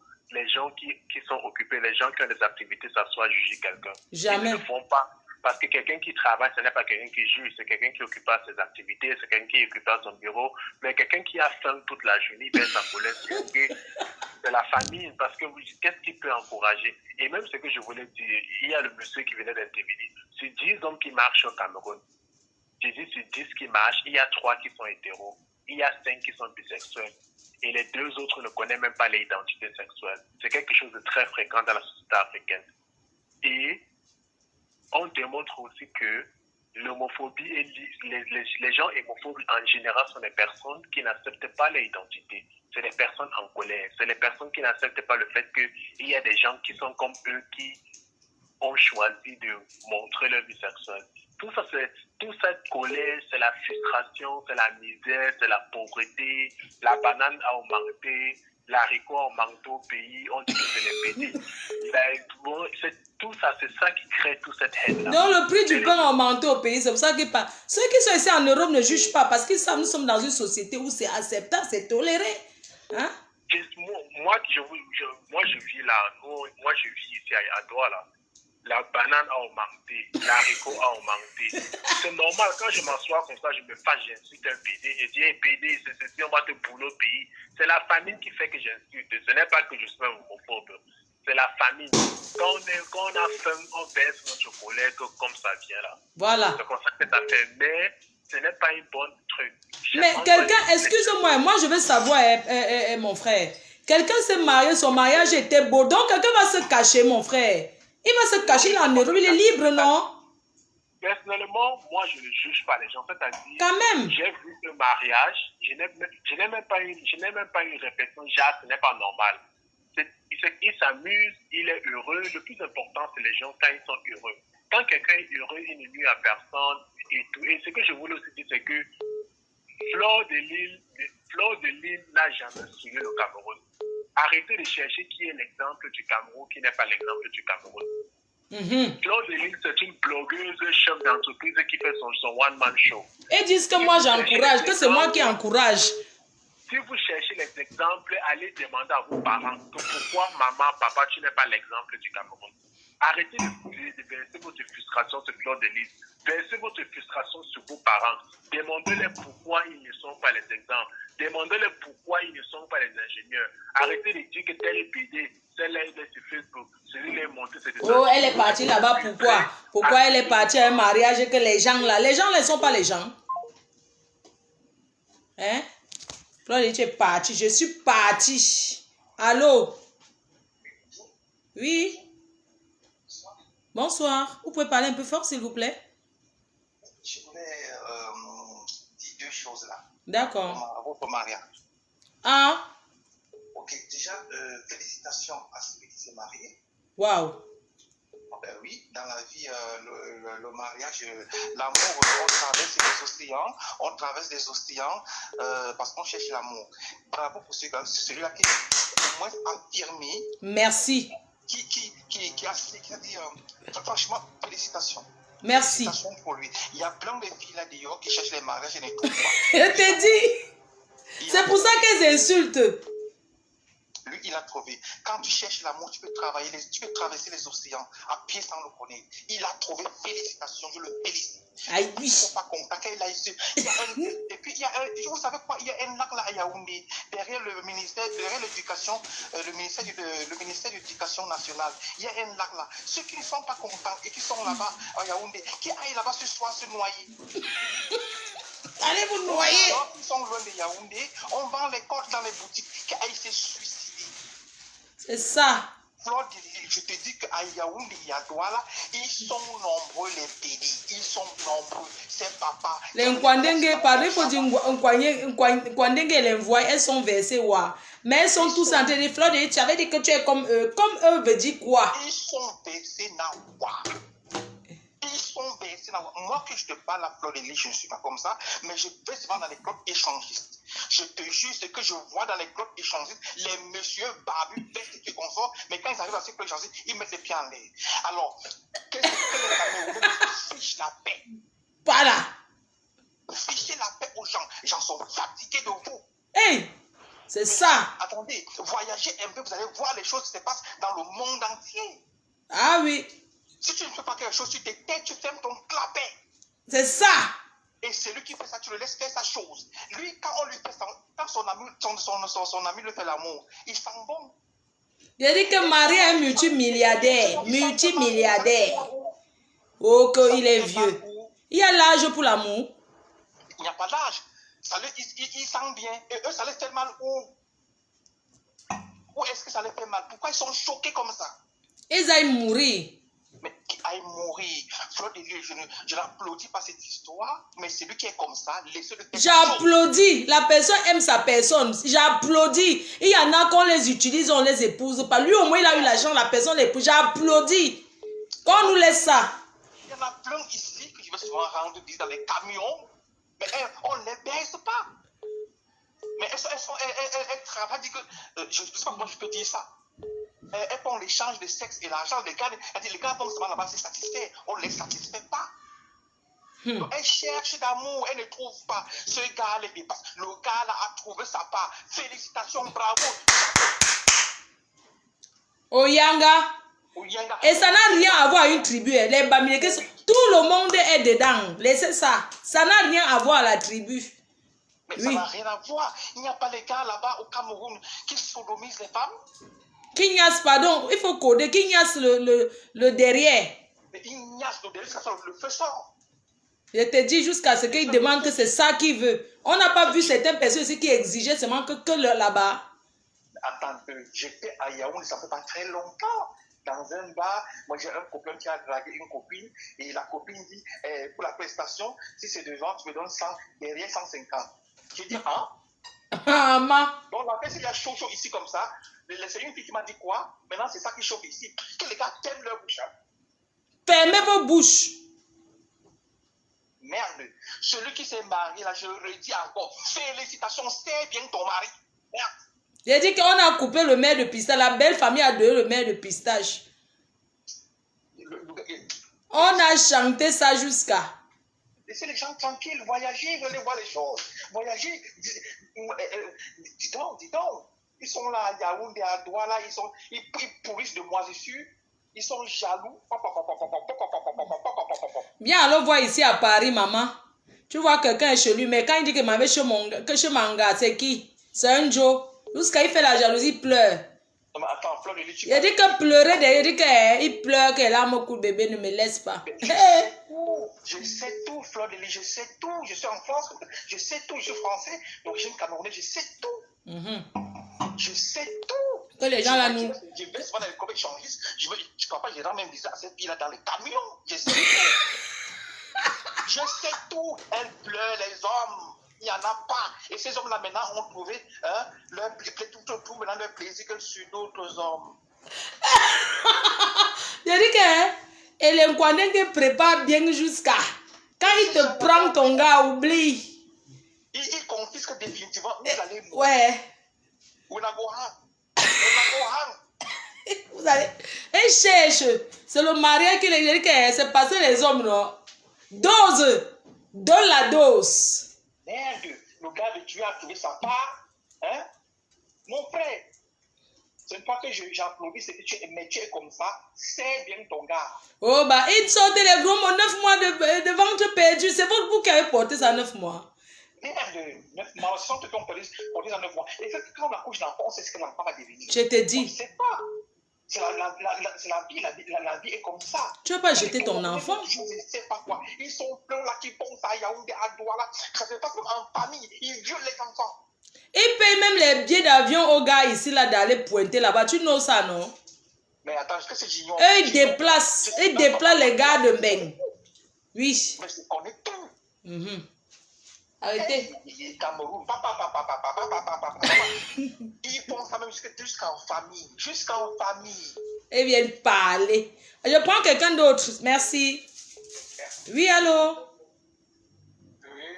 qui sont occupés, les gens qui ont des activités, s'asseoir juger quelqu'un? Jamais. Ils ne le font pas. Parce que quelqu'un qui travaille, ce n'est pas quelqu'un qui juge, c'est quelqu'un qui occupe ses activités, c'est quelqu'un qui occupe son bureau. Mais quelqu'un qui a faim toute la journée, il baisse sa colère. C'est la famine, parce que qu'est-ce qui peut encourager? Et même ce que je voulais dire, il y a le monsieur qui venait d'intervenir. Sur 10 hommes qui marchent au Cameroun, je dis sur 10 qui marchent, il y a 3 qui sont hétéros, il y a 5 qui sont bisexuels. Et les 2 autres ne connaissent même pas l'identité sexuelle. C'est quelque chose de très fréquent dans la société africaine. Et on démontre aussi que l'homophobie et les gens homophobes en général sont des personnes qui n'acceptent pas leur identité. C'est des personnes en colère. C'est des personnes qui n'acceptent pas le fait qu'il y a des gens qui sont comme eux qui ont choisi de montrer leur vie sexuelle. Toute cette colère, c'est la frustration, c'est la misère, c'est la pauvreté, la banane a augmenté, l'haricot a augmenté au pays, on dit que c'est les pédés. Tout ça, c'est ça qui crée toute cette haine-là. Donc le prix du pain a augmenté au pays, c'est pour ça que ceux qui sont ici en Europe ne jugent pas parce qu'ils savent que nous sommes dans une société où c'est acceptable, c'est toléré. Hein? Moi, je vis là, moi je vis ici à Douala. La banane a augmenté, l'haricot a augmenté. C'est normal, quand je m'assois comme ça, je me fâche, j'insulte un PD. Je dis, hey, PD, c'est ceci, on va te bouler au pays. C'est la famine qui fait que j'insulte. Ce n'est pas que je suis un homophobe. C'est la famine. Quand on a faim, on baisse notre colère comme ça vient là. Voilà. C'est comme ça que ça fait. Mais ce n'est pas une bonne truc. Mais quelqu'un, excuse-moi, moi je veux savoir, mon frère. Quelqu'un s'est marié, son mariage était beau. Donc quelqu'un va se cacher, mon frère. Il va se cacher là en Europe, il est libre, non? Personnellement, moi, je ne juge pas les gens. C'est-à-dire, quand même, j'ai vu le mariage, je n'ai même pas une réflexion, genre, ce n'est pas normal. Il s'amuse, il est heureux. Le plus important, c'est les gens quand ils sont heureux. Quand quelqu'un est heureux, il ne nuit à personne et tout. Et ce que je voulais aussi dire, c'est que Fleur de Lille n'a jamais suivi le Cameroun. Arrêtez de chercher qui est l'exemple du Cameroun, qui n'est pas l'exemple du Cameroun. Fleur de Lille, c'est une blogueuse, chef d'entreprise qui fait son one-man show. Et disent que moi j'encourage, que c'est moi qui encourage. Si vous cherchez les exemples, allez demander à vos parents pourquoi maman, papa, tu n'es pas l'exemple du Cameroun. Arrêtez de verser votre frustration sur Fleur de Lille. Versez votre frustration sur vos parents. Demandez-leur pourquoi ils ne sont pas les exemples. Demandez-leur pourquoi ils ne sont pas les ingénieurs. Arrêtez de dire que tel est PD, celle-là est sur Facebook, celui-là est monté, c'est des... Oh, elle est partie là-bas, pourquoi? Pourquoi elle est partie à un mariage et que les gens ne sont pas les gens? Hein? Fleur, tu es partie, je suis partie. Allô? Oui? Bonsoir. Vous pouvez parler un peu fort, s'il vous plaît? Je voulais dire 2 choses là. D'accord. À votre mariage. Ah. Ok, déjà, félicitations à celui qui s'est marié. Waouh. Ben oui, dans la vie, le mariage, l'amour, on traverse les océans, parce qu'on cherche l'amour. Bravo pour celui-là qui au moins affirmé. Merci. Qui a dit, franchement, félicitations. Merci. Félicitations pour lui. Il y a plein de filles là dehors qui cherchent les mariages et ne trouvent pas. Je t'ai dit. C'est pour ça qu'elles insultent. Lui, il a trouvé. Quand tu cherches l'amour, tu peux traverser les océans à pied sans le connaître. Il a trouvé. Félicitations, je le félicite. Aïe, oui. Il ne faut pas compter. Et puis, vous savez quoi? Il y a un lac là à Yaoundé, derrière le ministère de l'Éducation, le ministère de l'Éducation nationale. Il y a un lac là. Ceux qui ne sont pas contents et qui sont là-bas à Yaoundé, qui aillent là-bas ce soir se noyer. Allez vous noyer. Alors, ils sont loin de Yaoundé. On vend les cordes dans les boutiques. Qui aillent se suicider. C'est ça. Fleur, je te dis qu'à Yaoundé, il y a Douala, ils sont nombreux les pays, ils sont nombreux, c'est papa. Les Nkwandenge, par il faut dire Nkwandenge et les voix, elles sont versées, ouais. Mais elles sont tous en train de Fleur, tu avais dit que tu es comme eux. Comme eux veut dire quoi? Ils sont versés na wa. Ils sont bercés. Moi que je te parle à Fleur de Lys, je ne suis pas comme ça, mais je vais souvent dans les clubs échangistes. Je te jure, ce que je vois dans les clubs échangistes, les messieurs barbus, bestes et consorts, mais quand ils arrivent à ces clubs échangistes, ils mettent les pieds en l'air. Alors, qu'est-ce que les Camerounais fichent la paix? Voilà. Fichez la paix aux gens. Les gens sont fatigués de vous. Hey, c'est ça. Attendez, voyagez un peu, vous allez voir les choses qui se passent dans le monde entier. Ah oui. Si tu ne fais pas quelque chose, tu te tais, tu fermes ton clapet. C'est ça. Et c'est lui qui fait ça, tu le laisses faire sa chose. Lui, quand on lui fait ça, quand son ami lui fait l'amour, il sent bon. Il a dit que Marie est multimilliardaire. Multimilliardaire. Oh, qu'il est vieux. Il y a l'âge pour l'amour. Il n'y a pas d'âge. Il sent bien. Et eux, ça les fait mal où? Où est-ce que ça les fait mal? Pourquoi ils sont choqués comme ça? Ils aillent mourir. Mais qui aille mourir? Fleur de Lys, je n'applaudis pas cette histoire, mais c'est lui qui est comme ça. J'applaudis. La personne aime sa personne. J'applaudis. Il y en a qu'on les utilise, on les épouse pas. Lui, au moins, il a eu l'argent, la personne l'épouse. J'applaudis. Qu'on nous laisse ça. Il y en a plein ici que je vais souvent rendre visite dans les camions, mais on ne les baisse pas. Mais elles travaillent, je ne sais pas comment je peux dire ça. Elles font l'échange de sexe et l'argent. Les gars vont seulement là-bas se satisfaire. On ne les satisfait pas. Donc, elles cherchent d'amour, elles ne trouvent pas. Ce gars les dépasse. Le gars là a trouvé sa part. Félicitations, bravo. Oyanga. Et ça n'a rien à voir avec une tribu. Les Bamileke, tout le monde est dedans. Laissez ça. Ça n'a rien à voir à la tribu. Mais ça n'a rien à voir. Il n'y a pas les gars là-bas au Cameroun qui sodomisent les femmes. Kignas, pardon, il faut coder. Kignas le derrière. Mais Ignace, le derrière, ça le feu sort. Je te dis jusqu'à ce qu'il demande que c'est ça qu'il veut. On n'a pas vu certaines personnes ici qui exigeaient seulement que là-bas. Attends, j'étais à Yaoundé, ça fait pas très longtemps. Dans un bar, moi j'ai un copain qui a dragué une copine et la copine dit pour la prestation, si c'est devant, tu me donnes 100, derrière 150. J'ai dit, hein? Donc la personne, il y a chaud ici comme ça. C'est une fille qui m'a dit quoi? Maintenant, c'est ça qui chauffe ici. Que les gars t'aiment leur bouche. Fermez vos bouches. Merde. Celui qui s'est marié, là, je le redis encore. Félicitations, c'est bien ton mari. Merde. J'ai dit qu'on a coupé le maire de pistache. La belle famille a donné le maire de pistache. On a chanté ça jusqu'à... Laissez les gens tranquilles, voyager, venez voir les choses. Voyager, dis donc. Ils sont là à Yaoundé, à Douala, ils pourrissent de moisissures. Ils sont jaloux. Viens alors voir ici à Paris, maman. Tu vois quelqu'un est chez lui, mais quand il dit que m'avait chez Manga, c'est qui? C'est un Joe. Jusqu'à il fait la jalousie, il pleure. Non, mais attends, Fleur de Lys, il a dit que pleurer derrière, il dit qu'il pleure, que là, mon coup de bébé ne me laisse pas. Je sais tout, Fleur de Lys, je sais tout. Je suis en France, je sais tout. Je suis français, d'origine camerounaise, je sais tout. Je sais tout. Que les gens là nous. Je vais souvent dans les clubs échangistes. Je ne crois pas, j'ai même dit ça à cette fille-là dans les camions. Je sais tout. Je sais tout. Elle pleure, les hommes. Il n'y en a pas. Et ces hommes-là, maintenant, ont trouvé tout maintenant leur plaisir que sur d'autres hommes. Je dis que et les Nkwanengue prépare bien jusqu'à. Quand il te prend ton gars, oublie. Il confisque définitivement. Vous allez mourir. Ouais. Vous allez. Et cherche. C'est le mariage qui les dit que c'est passé les hommes, non? Dose. Donne la dose. Merde, le gars de Dieu a trouvé sa part. Hein? Mon frère, ce n'est pas que j'applaudis, c'est que tu es comme ça. C'est bien ton gars. Oh, bah, il sortait les gros mots, 9 mois de ventre perdu. C'est vous qui avez porté ça 9 mois. Merde, 9 mois, ce sont eux qui ont porté ça 9 mois. Et quand on accouche d'enfant, on sait ce que l'enfant va devenir. Je te dis. On ne sait pas. C'est la vie, la vie est comme ça. Tu ne vas pas jeter ton enfant? Je ne sais pas quoi. Ils sont pleins là qui pensent à Yaoundé, à Douala. Ça se passe en famille. Ils violent les enfants. Ils payent même les billets d'avion aux gars ici là d'aller pointer là-bas. Tu know ça, non? Mais attends, est-ce que c'est Gignon? Eux, ils déplacent les gars de Beng. Oui. Mais c'est qu'on est tout. Arrêtez. Cameroun, ils font ça même jusqu'en famille. Jusqu'en famille. Ils viennent parler. Je prends quelqu'un d'autre. Merci. Oui, allô? Oui,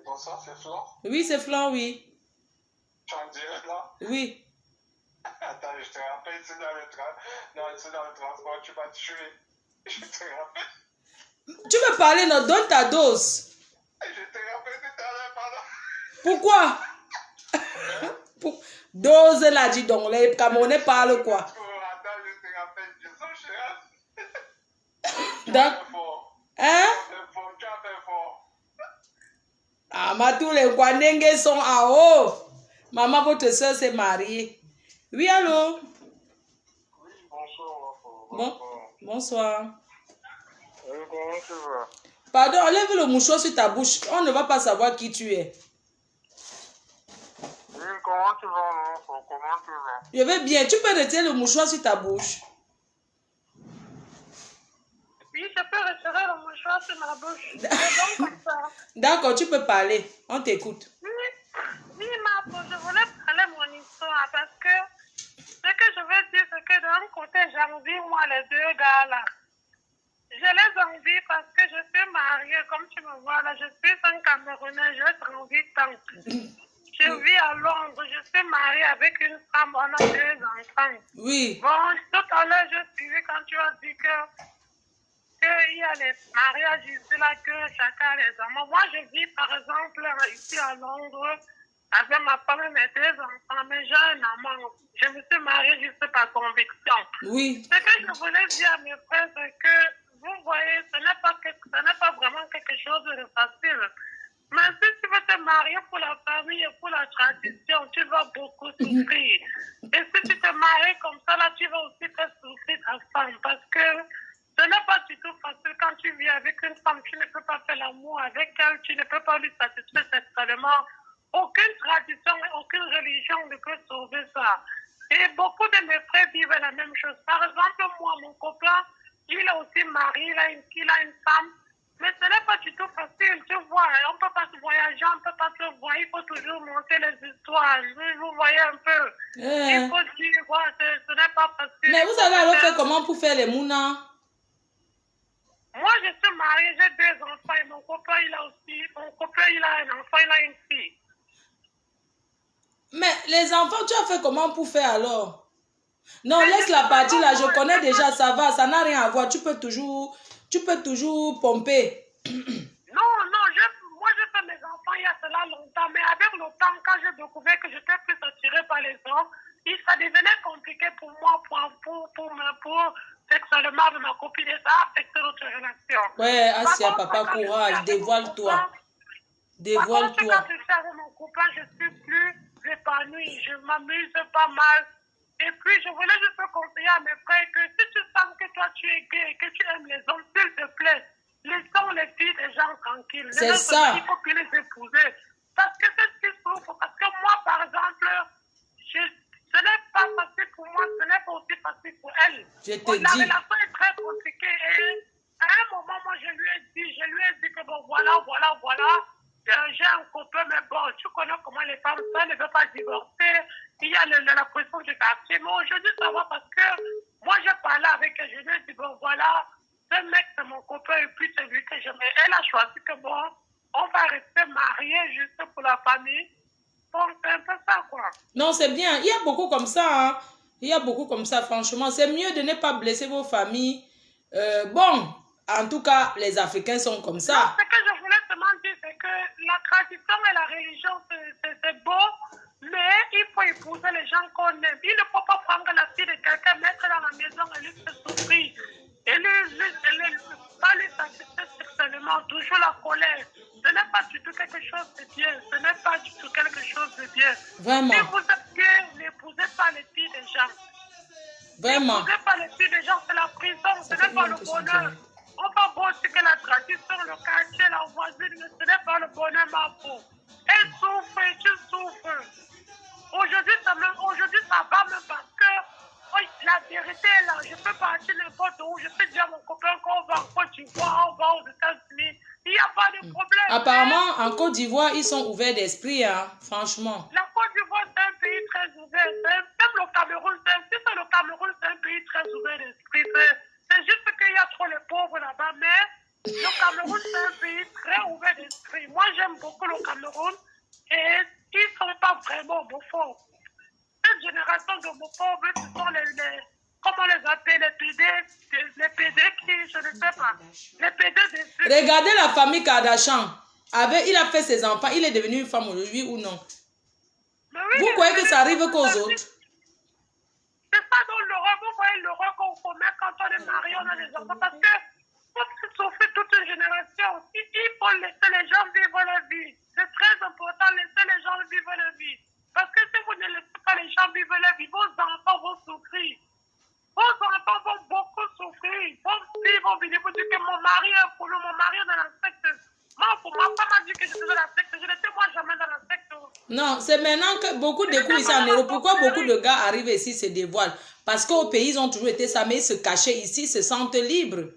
bonsoir, c'est Flan. Oui, c'est Flan, oui. Tu en dirais là? Oui. Attends, je te rappelle, c'est dans le transport, tu m'as tué. Je te rappelle. Tu veux parler, non? Donne ta dose. Je te rappelle tout à l'heure, pardon. Pourquoi? Dose, là, dis donc. Les Camerounais parlent quoi? Attends, je te rappelle, je suis cher. D'accord. Hein? Tu as fait fort. Ah, ma tous les Kwanengue sont en haut. Maman, votre soeur s'est mariée. Oui, allô? Oui, bonsoir. Bon, bonsoir. Comment tu vas? Pardon, enlève le mouchoir sur ta bouche. On ne va pas savoir qui tu es. Oui, comment tu vas, mon enfant? Comment tu vas? Je vais bien. Tu peux retirer le mouchoir sur ta bouche. Oui, je peux retirer le mouchoir sur ma bouche. C'est bon comme ça. D'accord, tu peux parler. On t'écoute. Oui, ma je voulais parler de mon histoire parce que ce que je veux dire, c'est que d'un côté, j'envie, moi, les deux gars là. Je les envie parce que je suis mariée, comme tu me vois là, je suis un Camerounais, j'ai 38 ans. Je vis à Londres, je suis mariée avec une femme, on a 2 enfants. Oui. Bon, tout à l'heure, je suivi quand tu as dit qu'il y a les mariages ici là, que chacun a les amants. Moi, je vis par exemple ici à Londres avec ma femme et mes 2 enfants, mais j'ai un amant. Je me suis mariée juste par conviction. Oui. Ce que je voulais dire à mes frères, c'est que vous voyez, ce n'est pas vraiment quelque chose de facile. Mais si tu veux te marier pour la famille et pour la tradition, tu vas beaucoup souffrir. Et si tu te maries comme ça, là, tu vas aussi faire souffrir ta femme. Parce que ce n'est pas du tout facile quand tu vis avec une femme, tu ne peux pas faire l'amour avec elle, tu ne peux pas lui satisfaire sexuellement. Aucune tradition et aucune religion ne peut sauver ça. Et beaucoup de mes frères vivent la même chose. Par exemple, moi, mon copain, il est aussi marié, il a une femme. Mais ce n'est pas du tout facile, tu vois. On ne peut pas se voyager, on ne peut pas se voir. Il faut toujours monter les histoires. Vous voyez un peu. Il faut dire, voilà, ce n'est pas facile. Mais vous avez alors fait comment pour faire les mounas? Moi, je suis mariée, j'ai 2 enfants et mon copain, il a un enfant, il a une fille. Mais les enfants, tu as fait comment pour faire alors? Non, laisse la partie là, je connais déjà, ça va, ça n'a rien à voir. Tu peux toujours pomper. Non, moi je fais mes enfants il y a cela longtemps, mais avec le temps, quand j'ai découvert que j'étais plus attirée par les hommes, ça devenait compliqué pour moi pour sexuellement avec ma copine et ça a affecté notre relation. Ouais, Asia, papa, courage, dévoile-toi. Dévoile-toi. Quand je suis avec mon copain, je suis plus épanouie, je m'amuse pas mal. Et puis, je voulais juste conseiller à mes frères que si tu sens que toi tu es gay et que tu aimes les hommes, s'il te plaît, laissons les filles des gens tranquilles. C'est ça. Il faut plus les épouser. Parce que c'est ce qui souffre. Parce que moi, par exemple, ce n'est pas facile pour moi, ce n'est pas aussi facile pour elle. Je te dis. La relation est très compliquée. Et à un moment, moi, je lui ai dit que bon, voilà. J'ai un copain, mais bon, tu connais comment les femmes, ça ne veut pas divorcer. Il y a la pression du quartier. Mais aujourd'hui, ça va parce que moi, j'ai parlé avec elle. Je lui ai dit, bon, voilà, ce mec, c'est mon copain et puis c'est lui que j'aime. Elle a choisi que bon, on va rester mariés juste pour la famille. Bon, c'est un peu ça, quoi. Non, c'est bien. Il y a beaucoup comme ça, hein. Il y a beaucoup comme ça, franchement. C'est mieux de ne pas blesser vos familles. Bon, en tout cas, les Africains sont comme ça. Non, ce que je voulais seulement dire, c'est que la tradition et la religion, c'est beau, mais il faut épouser les gens qu'on aime. Il ne faut pas prendre la fille de quelqu'un, mettre dans la maison et lui faire souffrir. Et pas lui satisfaire sexuellement, toujours la colère. Ce n'est pas du tout quelque chose de bien. Ce n'est pas du tout quelque chose de bien. Vraiment. Si vous êtes gay, n'épousez pas les filles des gens. Vraiment. N'épousez pas les filles des gens, c'est la prison, ce n'est pas le bonheur. On va voir aussi que la tradition, le quartier, la voisine, ce n'est pas le bonheur, ma peau. Elle souffre, tu souffres. Aujourd'hui, ça va même parce que la vérité est là. Je peux partir n'importe où. Je peux dire à mon copain qu'on va en Côte d'Ivoire, on va aux États-Unis. Il n'y a pas de problème. Apparemment, en Côte d'Ivoire, ils sont ouverts d'esprit, hein, franchement. La Côte d'Ivoire, c'est un pays très ouvert. Même le Cameroun, c'est un pays très ouvert d'esprit. C'est juste qu'il y a trop les pauvres là-bas, mais Le Cameroun, c'est un pays très ouvert d'esprit. Moi, j'aime beaucoup le Cameroun et ils ne sont pas vraiment homophobes. Cette génération d'homophobes, ce sont comment on les appelle, les PD qui, je ne sais pas, les PD des... Regardez la famille Kardashian. Il a fait ses enfants, il est devenu une femme aujourd'hui ou non? Oui, vous croyez que ça arrive qu'aux autres? C'est ça dans l'Europe, vous voyez l'Europe qu'on commet quand on est marié, on a des enfants, parce que faut souffrir toute une génération. Il faut laisser les gens vivre la vie. C'est très important, laisser les gens vivre la vie. Parce que si vous ne laissez pas les gens vivre la vie, vos enfants vont souffrir. Vos enfants vont beaucoup souffrir. Ils vont venir vous dire que mon mari est pour mon mari est dans la secte. Moi, pour ma femme m'a dit que j'étais dans la secte. Je n'étais moi jamais dans la secte. Non, c'est maintenant que beaucoup découvrent ici en Europe. Pourquoi beaucoup de gars arrivent ici se dévoilent? Parce qu'au pays, ils ont toujours été ça, mais ils se cachaient ici, se sentent libres.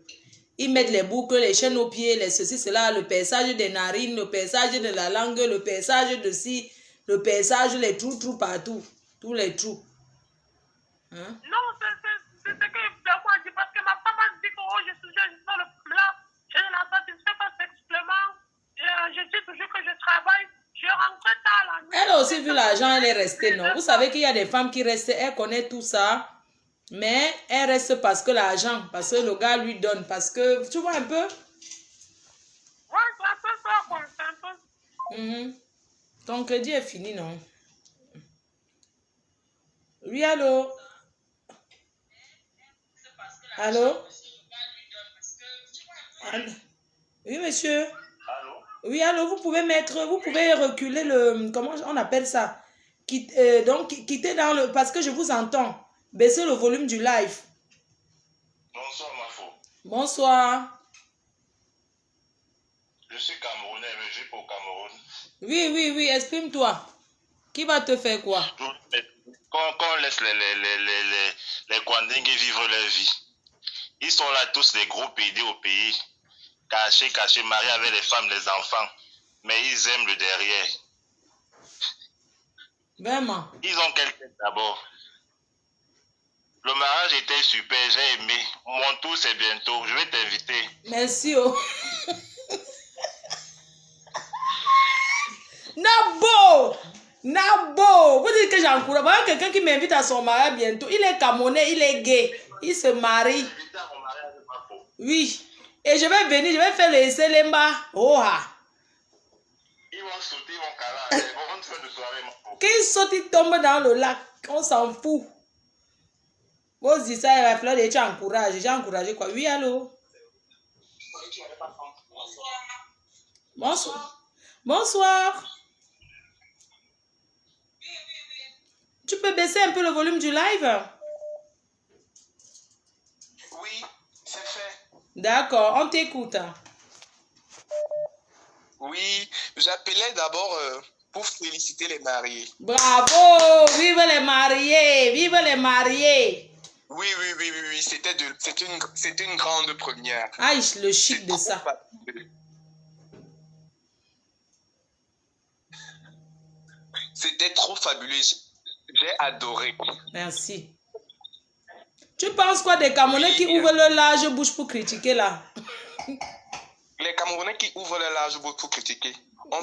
Ils mettent les boucles, les chaînes aux pieds, les ceci, cela, le perçage des narines, le perçage de la langue, le perçage de ci, le perçage, les trous partout. Tous les trous. Hein? Non, c'est ce que moi dit, parce que ma femme m'a dit que oh, je suis dans le là, je ne la satisfais pas sexuellement, je dis toujours que je travaille, je rentre tard la nuit. Elle a aussi vu l'argent, elle est restée, non? Vous savez qu'il y a des femmes qui restent, elle connaît tout ça, mais elle reste parce que l'argent, parce que le gars lui donne, parce que, tu vois un peu? Ouais, c'est un peu ça, quoi, c'est un peu. Ton crédit est fini, non? Oui, allô? Allô? Oui, monsieur? Allô? Oui, allô, vous pouvez reculer le, comment on appelle ça? Donc, quittez dans le, parce que je vous entends. Baissez le volume du live. Bonsoir, Mafo. Bonsoir. Je suis Camerounais, mais je vis au Cameroun. Oui, exprime-toi. Qui va te faire quoi? Quand on laisse les Kwandingues vivre leur vie, ils sont là tous des gros PD au pays, cachés, mariés avec les femmes, les enfants, mais ils aiment le derrière. Vraiment? Ils ont quelqu'un d'abord. Le mariage était super, j'ai aimé. Mon tour c'est bientôt, je vais t'inviter. Merci. Oh. Nabo, vous dites que j'encourage. Voilà quelqu'un qui m'invite à son mariage bientôt. Il est Camerounais, il est gay. Il se marie. Oui. Et je vais venir, je vais faire le Selemba. Ils vont sauter mon canal. Ils vont faire de soirée, Mafo. Qu'ils sautent, ils tombent dans le lac. On s'en fout. Vous dites ça, il va falloir que tu encourages. J'ai encouragé quoi? Oui, allô? Bonsoir. Tu peux baisser un peu le volume du live? Oui, c'est fait. D'accord, on t'écoute. Oui, j'appelais d'abord pour féliciter les mariés. Bravo, vive les mariés, vive les mariés. Oui, c'était une grande première. Aïe, le chic de ça. C'était trop fabuleux. J'ai adoré. Merci. Tu penses quoi des Camerounais qui ouvrent leur large bouche pour critiquer là? Les Camerounais qui ouvrent leur large bouche pour critiquer, on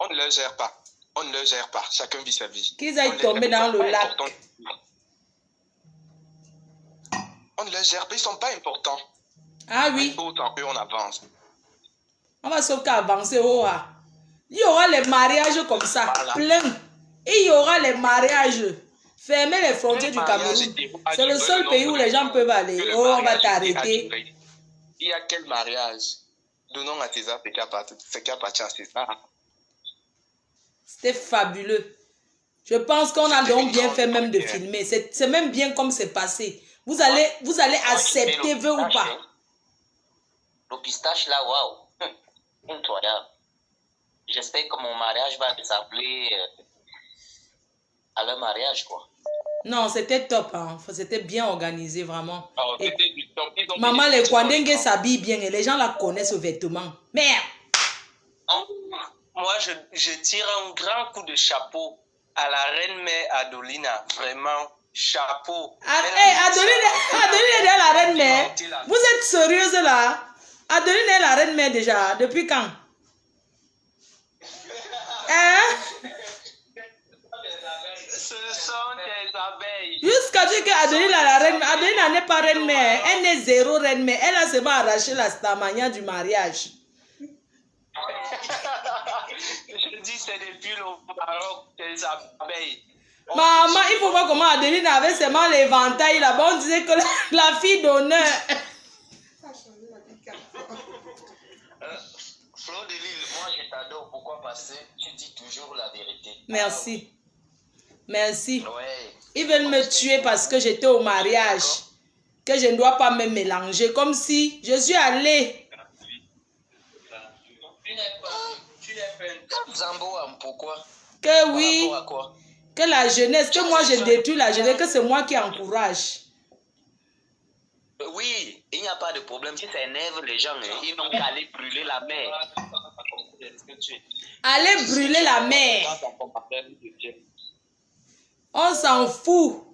ne les gère pas. On ne les gère pas. Chacun vit sa vie. Qu'ils aillent tomber dans le lac. On ne les gère pas, ils ne sont pas importants. Ah oui. Autant eux, on avance. On va sauf qu'à avancer. Il y aura les mariages comme ça, voilà. Plein. Il y aura les mariages. Fermez les frontières du Cameroun. C'est le seul pays où les gens peuvent aller. On va t'arrêter. Il y a quel mariage? Donnons à César ce qui appartient à César. C'était fabuleux. Je pense qu'on a donc bien fait même de filmer. C'est même bien comme c'est passé. Vous allez accepter, veut ou pas. Le pistache là, waouh. Incroyable. J'espère que mon mariage va ressembler à leur mariage, quoi. Non, c'était top. Hein. C'était bien organisé, vraiment. Oh, c'était du top. Maman, les Kwandingues s'habillent bien et les gens la connaissent au vêtement. Merde! Moi, je tire un grand coup de chapeau à la reine-mère Adolina. Vraiment, chapeau. Adeline est la reine-mère. Vous êtes sérieuse là? Adeline est la reine-mère déjà. Depuis quand? Hein? Ce sont des abeilles. Jusqu'à dire qu'Adeline est la reine-mère. Adeline n'est pas reine-mère. Elle n'est zéro reine-mère. Elle a seulement arraché la stamania du mariage. Je dis c'est depuis le Maroc des abeilles. Maman, il faut voir comment Adeline avait seulement l'éventail là-bas. On disait que la fille d'honneur. Fleur de Lille, moi je t'adore. Pourquoi? Parce que tu dis toujours la vérité. Merci. Merci. Ouais. Ils veulent me tuer parce que j'étais au mariage. Que je ne dois pas me mélanger. Comme si je suis allée. Tu n'es pas. Zambo, pourquoi? Que oui. Par rapport à quoi? Que la jeunesse, que moi je détruis la jeunesse, que c'est moi qui encourage. Oui, il n'y a pas de problème. Si ça énerve les gens, ils n'ont qu'à aller brûler la mer. Allez brûler la mer. On s'en fout.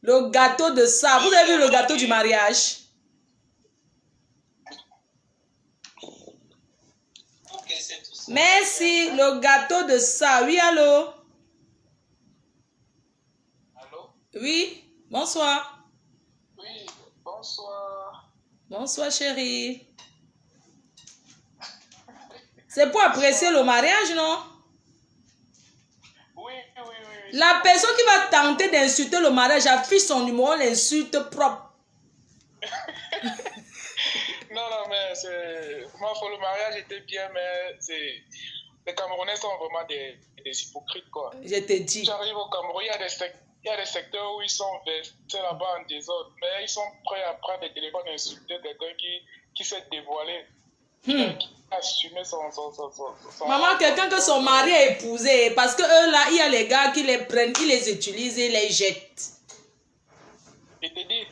Le gâteau de ça. Vous avez vu le gâteau du mariage? Merci. Le gâteau de ça. Oui, allô? Allô? Oui, bonsoir. Oui, bonsoir. Bonsoir, chérie. C'est pour apprécier le mariage, non? Oui. La personne qui va tenter d'insulter le mariage affiche son numéro, l'insulte propre. Non, mais c'est... Moi, le mariage était bien, mais c'est... Les Camerounais sont vraiment des hypocrites, quoi. Je te dis. J'arrive au Cameroun, il y a des secteurs où ils sont versés là-bas en désordre, mais ils sont prêts à prendre des téléphones et insulter quelqu'un qui s'est dévoilé. Qui a assumé son... Maman, quelqu'un que son mari a épousé, parce que eux là, il y a les gars qui les prennent, ils les utilisent et les jettent. Je te dis,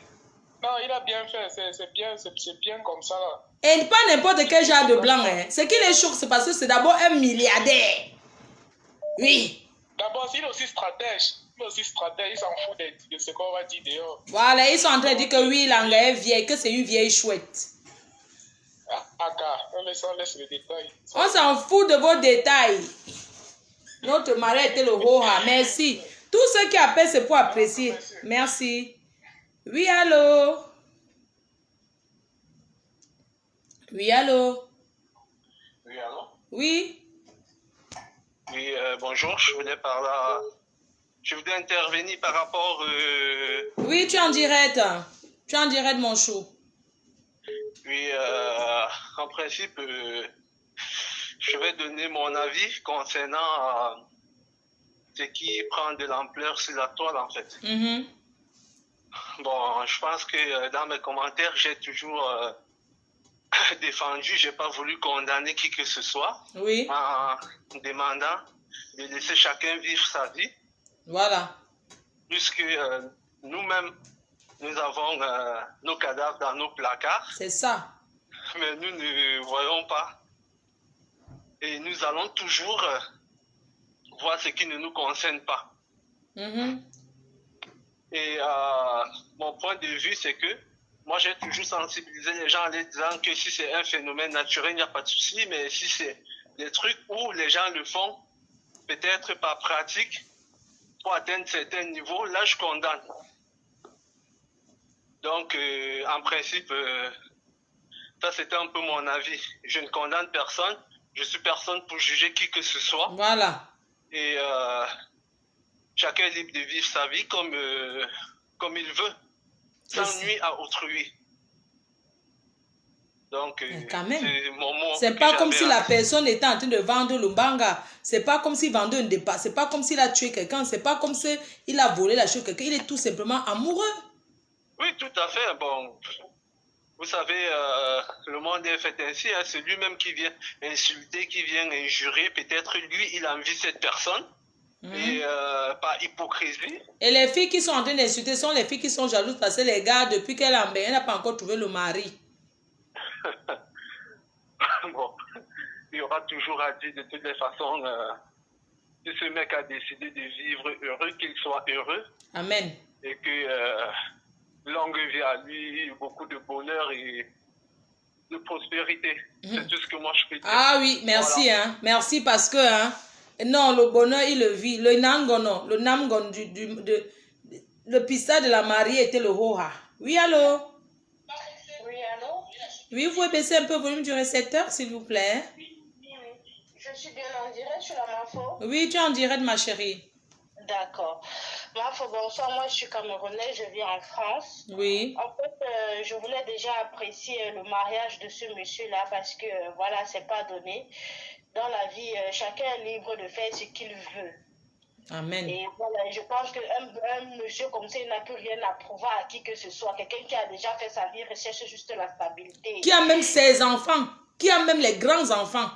non, il a bien fait, c'est bien comme ça, là. Et pas n'importe quel genre de blanc, hein. Ce qui les choque, c'est parce que c'est d'abord un milliardaire. Oui. D'abord, il est aussi stratège. Il s'en fout de ce qu'on va dire dehors. Voilà, ils sont en train de dire que oui, l'anglais est vieille, que c'est une vieille chouette. On laisse les détails. On s'en fout de vos détails. Notre mari était le Roha. Merci. Tout ce qui appelle, c'est pour apprécier. Merci. Oui, allô? Oui, allô? Oui, allô? Oui. Oui, bonjour, je voulais intervenir par rapport... Oui, tu es en direct. Tu es en direct, mon chou. Oui, en principe, je vais donner mon avis concernant ce qui prend de l'ampleur sur la toile, en fait. Bon, je pense que dans mes commentaires, j'ai toujours défendu, j'ai pas voulu condamner qui que ce soit. Oui. En demandant de laisser chacun vivre sa vie. Voilà. Puisque nous-mêmes, nous avons nos cadavres dans nos placards. C'est ça. Mais nous ne voyons pas. Et nous allons toujours voir ce qui ne nous concerne pas. Et mon point de vue, c'est que moi, j'ai toujours sensibilisé les gens en les disant que si c'est un phénomène naturel, il n'y a pas de souci. Mais si c'est des trucs où les gens le font, peut-être par pratique, pour atteindre certains niveaux, là, je condamne. Donc, en principe, ça, c'était un peu mon avis. Je ne condamne personne. Je suis personne pour juger qui que ce soit. Voilà. Et chacun est libre de vivre sa vie comme il veut, sans nuire à autrui. Donc, quand même, c'est mon mot. C'est pas comme si la personne était en train de vendre le banga. C'est pas comme s'il vendait un départ. C'est pas comme s'il a tué quelqu'un. C'est pas comme s'il a volé la chose de quelqu'un. Il est tout simplement amoureux. Oui, tout à fait. Bon, vous savez, le monde est fait ainsi. Hein, c'est lui-même qui vient insulter, qui vient injurer. Peut-être lui, il envie cette personne. Et par hypocrisie. Et les filles qui sont en train d'insulter sont les filles qui sont jalouses parce que les gars, depuis qu'elle n'a pas encore trouvé le mari. Bon, il y aura toujours à dire de toutes les façons, si ce mec a décidé de vivre heureux, qu'il soit heureux. Amen. Et que longue vie à lui, beaucoup de bonheur et de prospérité. C'est tout ce que moi je peux dire. Ah oui, merci. Voilà. Hein. Merci parce que, hein, non, le bonheur, il le vit. Le nangono, le namgon le pista de la mariée était le hoha. Oui, allô? Oui, allô? Oui, vous pouvez baisser un peu le volume du récepteur, s'il vous plaît. Je suis bien en direct sur la Mafo. Oui, tu es en direct, ma chérie. D'accord. Mafo, bonsoir. Moi, je suis camerounaise, je vis en France. Oui. En fait, je voulais déjà apprécier le mariage de ce monsieur-là parce que, voilà, c'est pas donné. Dans la vie, chacun est libre de faire ce qu'il veut. Amen. Et voilà, je pense qu'un monsieur comme ça, il n'a plus rien à prouver à qui que ce soit. Quelqu'un qui a déjà fait sa vie recherche juste la stabilité. Qui a même ses enfants. Qui a même les grands-enfants.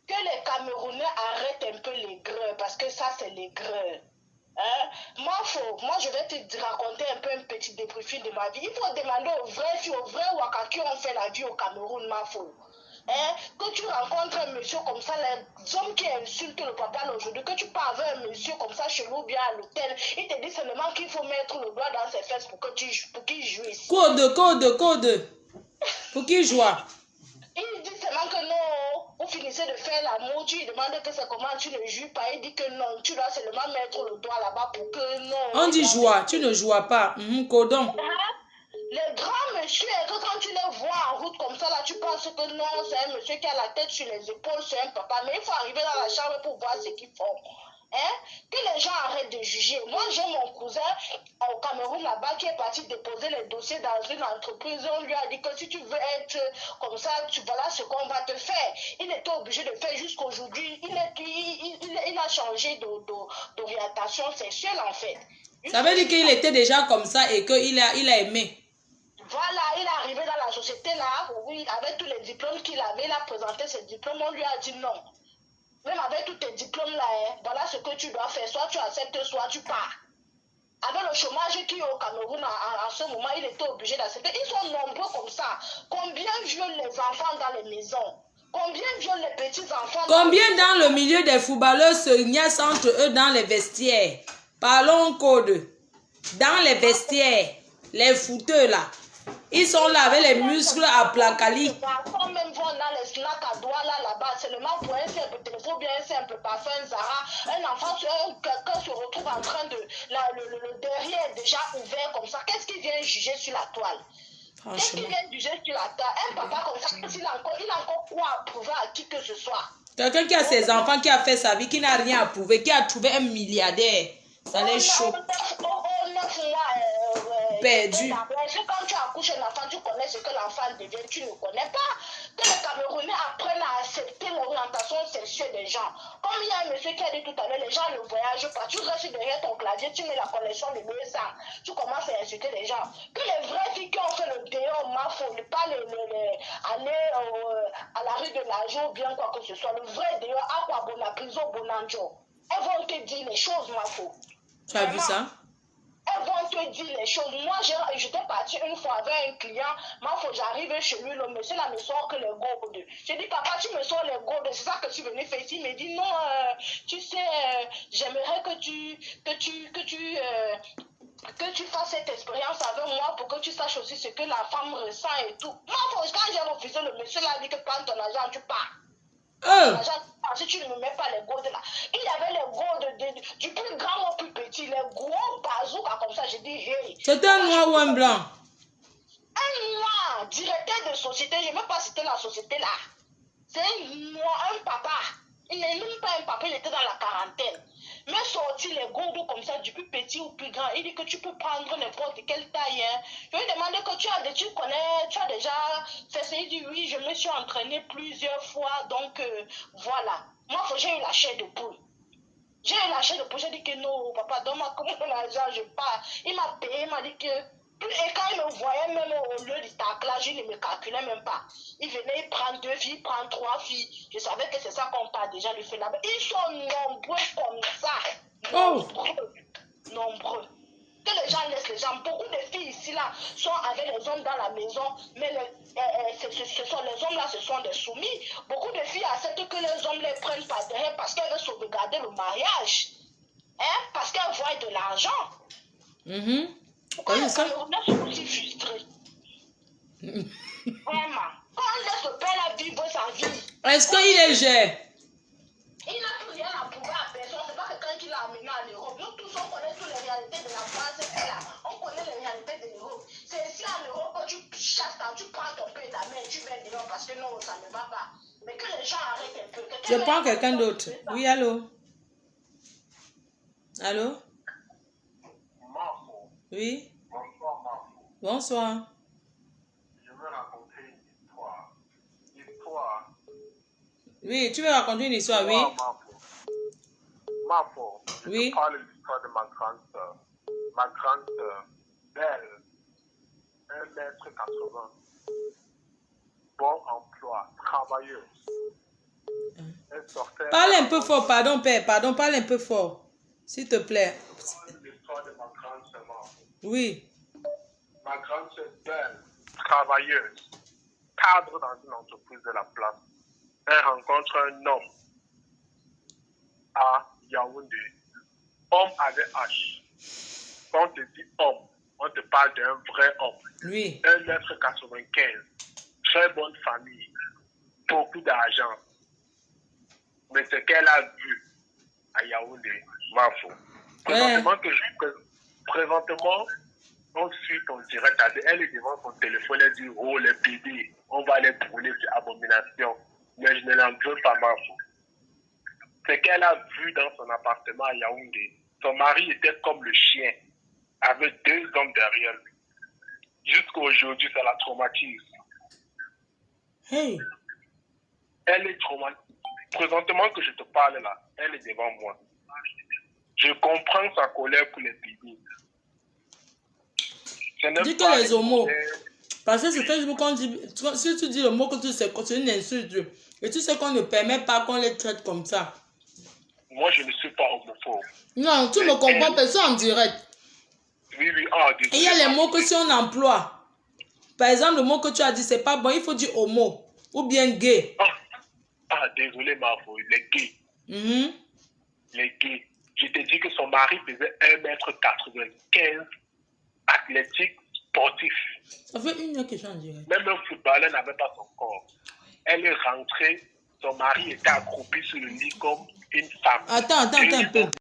Que les Camerounais arrêtent un peu les greux, parce que ça, c'est les greux. Hein? Moi, je vais te raconter un peu un petit débriefing de ma vie. Il faut demander aux vrais Waka qui ont fait la vie au Cameroun, Hein? Que tu rencontres un monsieur comme ça, les hommes qui insultent le papa aujourd'hui, que tu parles avec un monsieur comme ça chez nous, bien à l'hôtel, il te dit seulement qu'il faut mettre le doigt dans ses fesses pour qu'il jouisse. Code. Pour qu'il joue. Il dit seulement que non, vous finissez de faire l'amour, tu lui demandes que c'est comment, tu ne joues pas, il dit que non, tu dois seulement mettre le doigt là-bas pour que non. On dit joie, tu ne joues pas. Codon. Les grands messieurs, que quand tu les vois en route comme ça, là, tu penses que non, c'est un monsieur qui a la tête sur les épaules, c'est un papa, mais il faut arriver dans la chambre pour voir ce qu'ils font. Hein? Que les gens arrêtent de juger. Moi, j'ai mon cousin au Cameroun là-bas qui est parti déposer les dossiers dans une entreprise. On lui a dit que si tu veux être comme ça, voilà ce qu'on va te faire. Il était obligé de faire jusqu'aujourd'hui. Il a changé d'orientation sexuelle en fait. Ça veut dire qu'il était déjà comme ça et qu'il a aimé. Voilà, il est arrivé dans la société là, oui, avec tous les diplômes qu'il avait, il a présenté ses diplômes, on lui a dit non. Même avec tous tes diplômes là, voilà ce que tu dois faire, soit tu acceptes, soit tu pars. Avec le chômage qui est au Cameroun en ce moment, il était obligé d'accepter. Ils sont nombreux comme ça. Combien violent les enfants dans les maisons? Combien violent les petits-enfants? Combien dans le milieu des footballeurs se niaisent entre eux dans les vestiaires? Parlons code. Dans les vestiaires, les footeux là, ils sont là avec les muscles à placali. Les enfants même vont dans les snacks à doigts là-bas, seulement pour un simple téléphone, bien un simple parfum Zara. Un enfant, quelqu'un se retrouve en train de... le derrière déjà ouvert comme ça. Qu'est-ce qu'il vient juger sur la toile? Qu'est-ce qu'il vient juger sur la toile? Un papa comme ça, il a encore quoi à prouver à qui que ce soit? Quelqu'un qui a ses enfants, qui a fait sa vie, qui n'a rien à prouver, qui a trouvé un milliardaire. Ça les choque. Perdu. Quand tu accouches un enfant, tu connais ce que l'enfant devient, tu ne connais pas. Que les Camerounais apprennent à accepter l'orientation sexuelle des gens. Comme il y a un monsieur qui a dit tout à l'heure, les gens ne voyagent pas. Tu restes derrière ton clavier, tu mets la connexion de l'ESA. Tu commences à insulter les gens. Que les vraies filles qui ont fait le déo, ne pas aller à la rue de la joie ou bien quoi que ce soit. Le vrai déo, à quoi bon la prison, bonanjo. Elles vont te dire les choses, Tu as vu ça? Elles vont te dire les choses. Moi, j'étais partie une fois avec un client. J'arrive chez lui, le monsieur là me sort que les gourdes. J'ai dit, papa, tu me sors les gourdes, c'est ça que tu venais faire ici. Il me dit, non, tu sais, j'aimerais que tu fasses cette expérience avec moi pour que tu saches aussi ce que la femme ressent et tout. Moi, quand j'ai refusé, le monsieur là dit que prends ton argent, tu pars. Si tu ne me mets pas les gourdes là. Il y avait les gourdes du plus grand au plus petit, les gros bazookas comme ça. J'ai dit, hey. C'était un noir ou un blanc? Un noir, directeur de société, je ne vais même pas citer la société là. C'est un noir, un papa. Il n'est même pas un papa, il était dans la quarantaine. Mais sorti les gourdes comme ça, du plus petit au plus grand. Il dit que tu peux prendre n'importe quelle taille. Hein. Je lui ai demandé que tu as déjà fait ça. Il dit oui, je me suis entraîné plusieurs fois. Donc voilà. Moi, j'ai eu la chair de poule. J'ai eu la chair de poule. J'ai dit que non, papa, donne-moi comme l'argent, je pars. Il m'a payé, il m'a dit que... Et quand il me voyait même au lieu du taclage, il ne me calculait même pas. Il venait, il prend 2 filles, il prend 3 filles. Je savais que c'est ça qu'on part déjà lui fait là-bas. Ils sont nombreux comme ça. Nombreux. Que les gens laissent les gens. Beaucoup de filles ici là sont avec les hommes dans la maison, mais ce sont les hommes là, ce sont des soumis. Beaucoup de filles acceptent que les hommes les prennent par derrière parce qu'elles veulent sauvegarder le mariage. Hein? Parce qu'elles voient de l'argent. Oui, ça. Les Camerounais sont aussi frustrés. Vraiment. Quand on laisse le père là vivre sa vie. Est-ce qu'il est gère? Il n'a plus rien à prouver à personne. C'est pas quelqu'un qui l'a amené en Europe. Nous tous, on connaît toutes les réalités de la France et là. On connaît les réalités de l'Europe. C'est ici en Europe que tu chasses, tu prends ton père et ta mère et tu viens dehors parce que non, ça ne va pas. Mais que les gens arrêtent un peu. Je prends quelqu'un d'autre. Oui, allô? Allô? Oui? Bonsoir, Marco. Bonsoir. Je veux raconter une histoire. Histoire. Oui, tu veux raconter une histoire, oui? Marco, je oui. te parle de l'histoire de ma grande sœur. Ma grande sœur, belle, 1m80, bon emploi, travailleuse. Elle sortait... Parle un peu fort, pardon, père, pardon, parle un peu fort, s'il te plaît. L'histoire de ma grande sœur, Marco. Oui. Ma grande sœur, belle, travailleuse, cadre dans une entreprise de la place. Elle rencontre un homme à Yaoundé. Homme avec H. Quand on te dit homme, on te parle d'un vrai homme. Oui. 1m95. Très bonne famille. Beaucoup d'argent. Mais ce qu'elle a vu à Yaoundé, Mafo. Présentement, on suit ton direct. Elle est devant son téléphone. Elle dit, oh les bébés, on va les brûler, c'est abomination. Mais je ne l'en veux pas, Mafo. Ce qu'elle a vu dans son appartement à Yaoundé, son mari était comme le chien, avec 2 hommes derrière lui. Jusqu'à aujourd'hui, ça la traumatise. Hey. Elle est traumatisée. Présentement que je te parle là, elle est devant moi. Je comprends sa colère pour les bébés. Dis que les homos. Parce que sur Facebook, on dit, si tu dis le mot que tu sais, c'est une insulte. Et tu sais qu'on ne permet pas qu'on les traite comme ça. Moi, je ne suis pas homophobe. Non, tu me comprends, personne en direct. Oui, oui, désolé. Et il y a les mots que si on emploie. Par exemple, le mot que tu as dit, c'est pas bon, il faut dire homo. Ou bien gay. Désolé, Marfo, les gays. Mm-hmm. Les gays. Je te dis que son mari faisait 1m95, athlétique, sportif. Ça fait 1 heure que je suis en direct. Même un footballeur n'avait pas son corps. Elle est rentrée, son mari était accroupi sur le lit comme une femme. Attends un peu.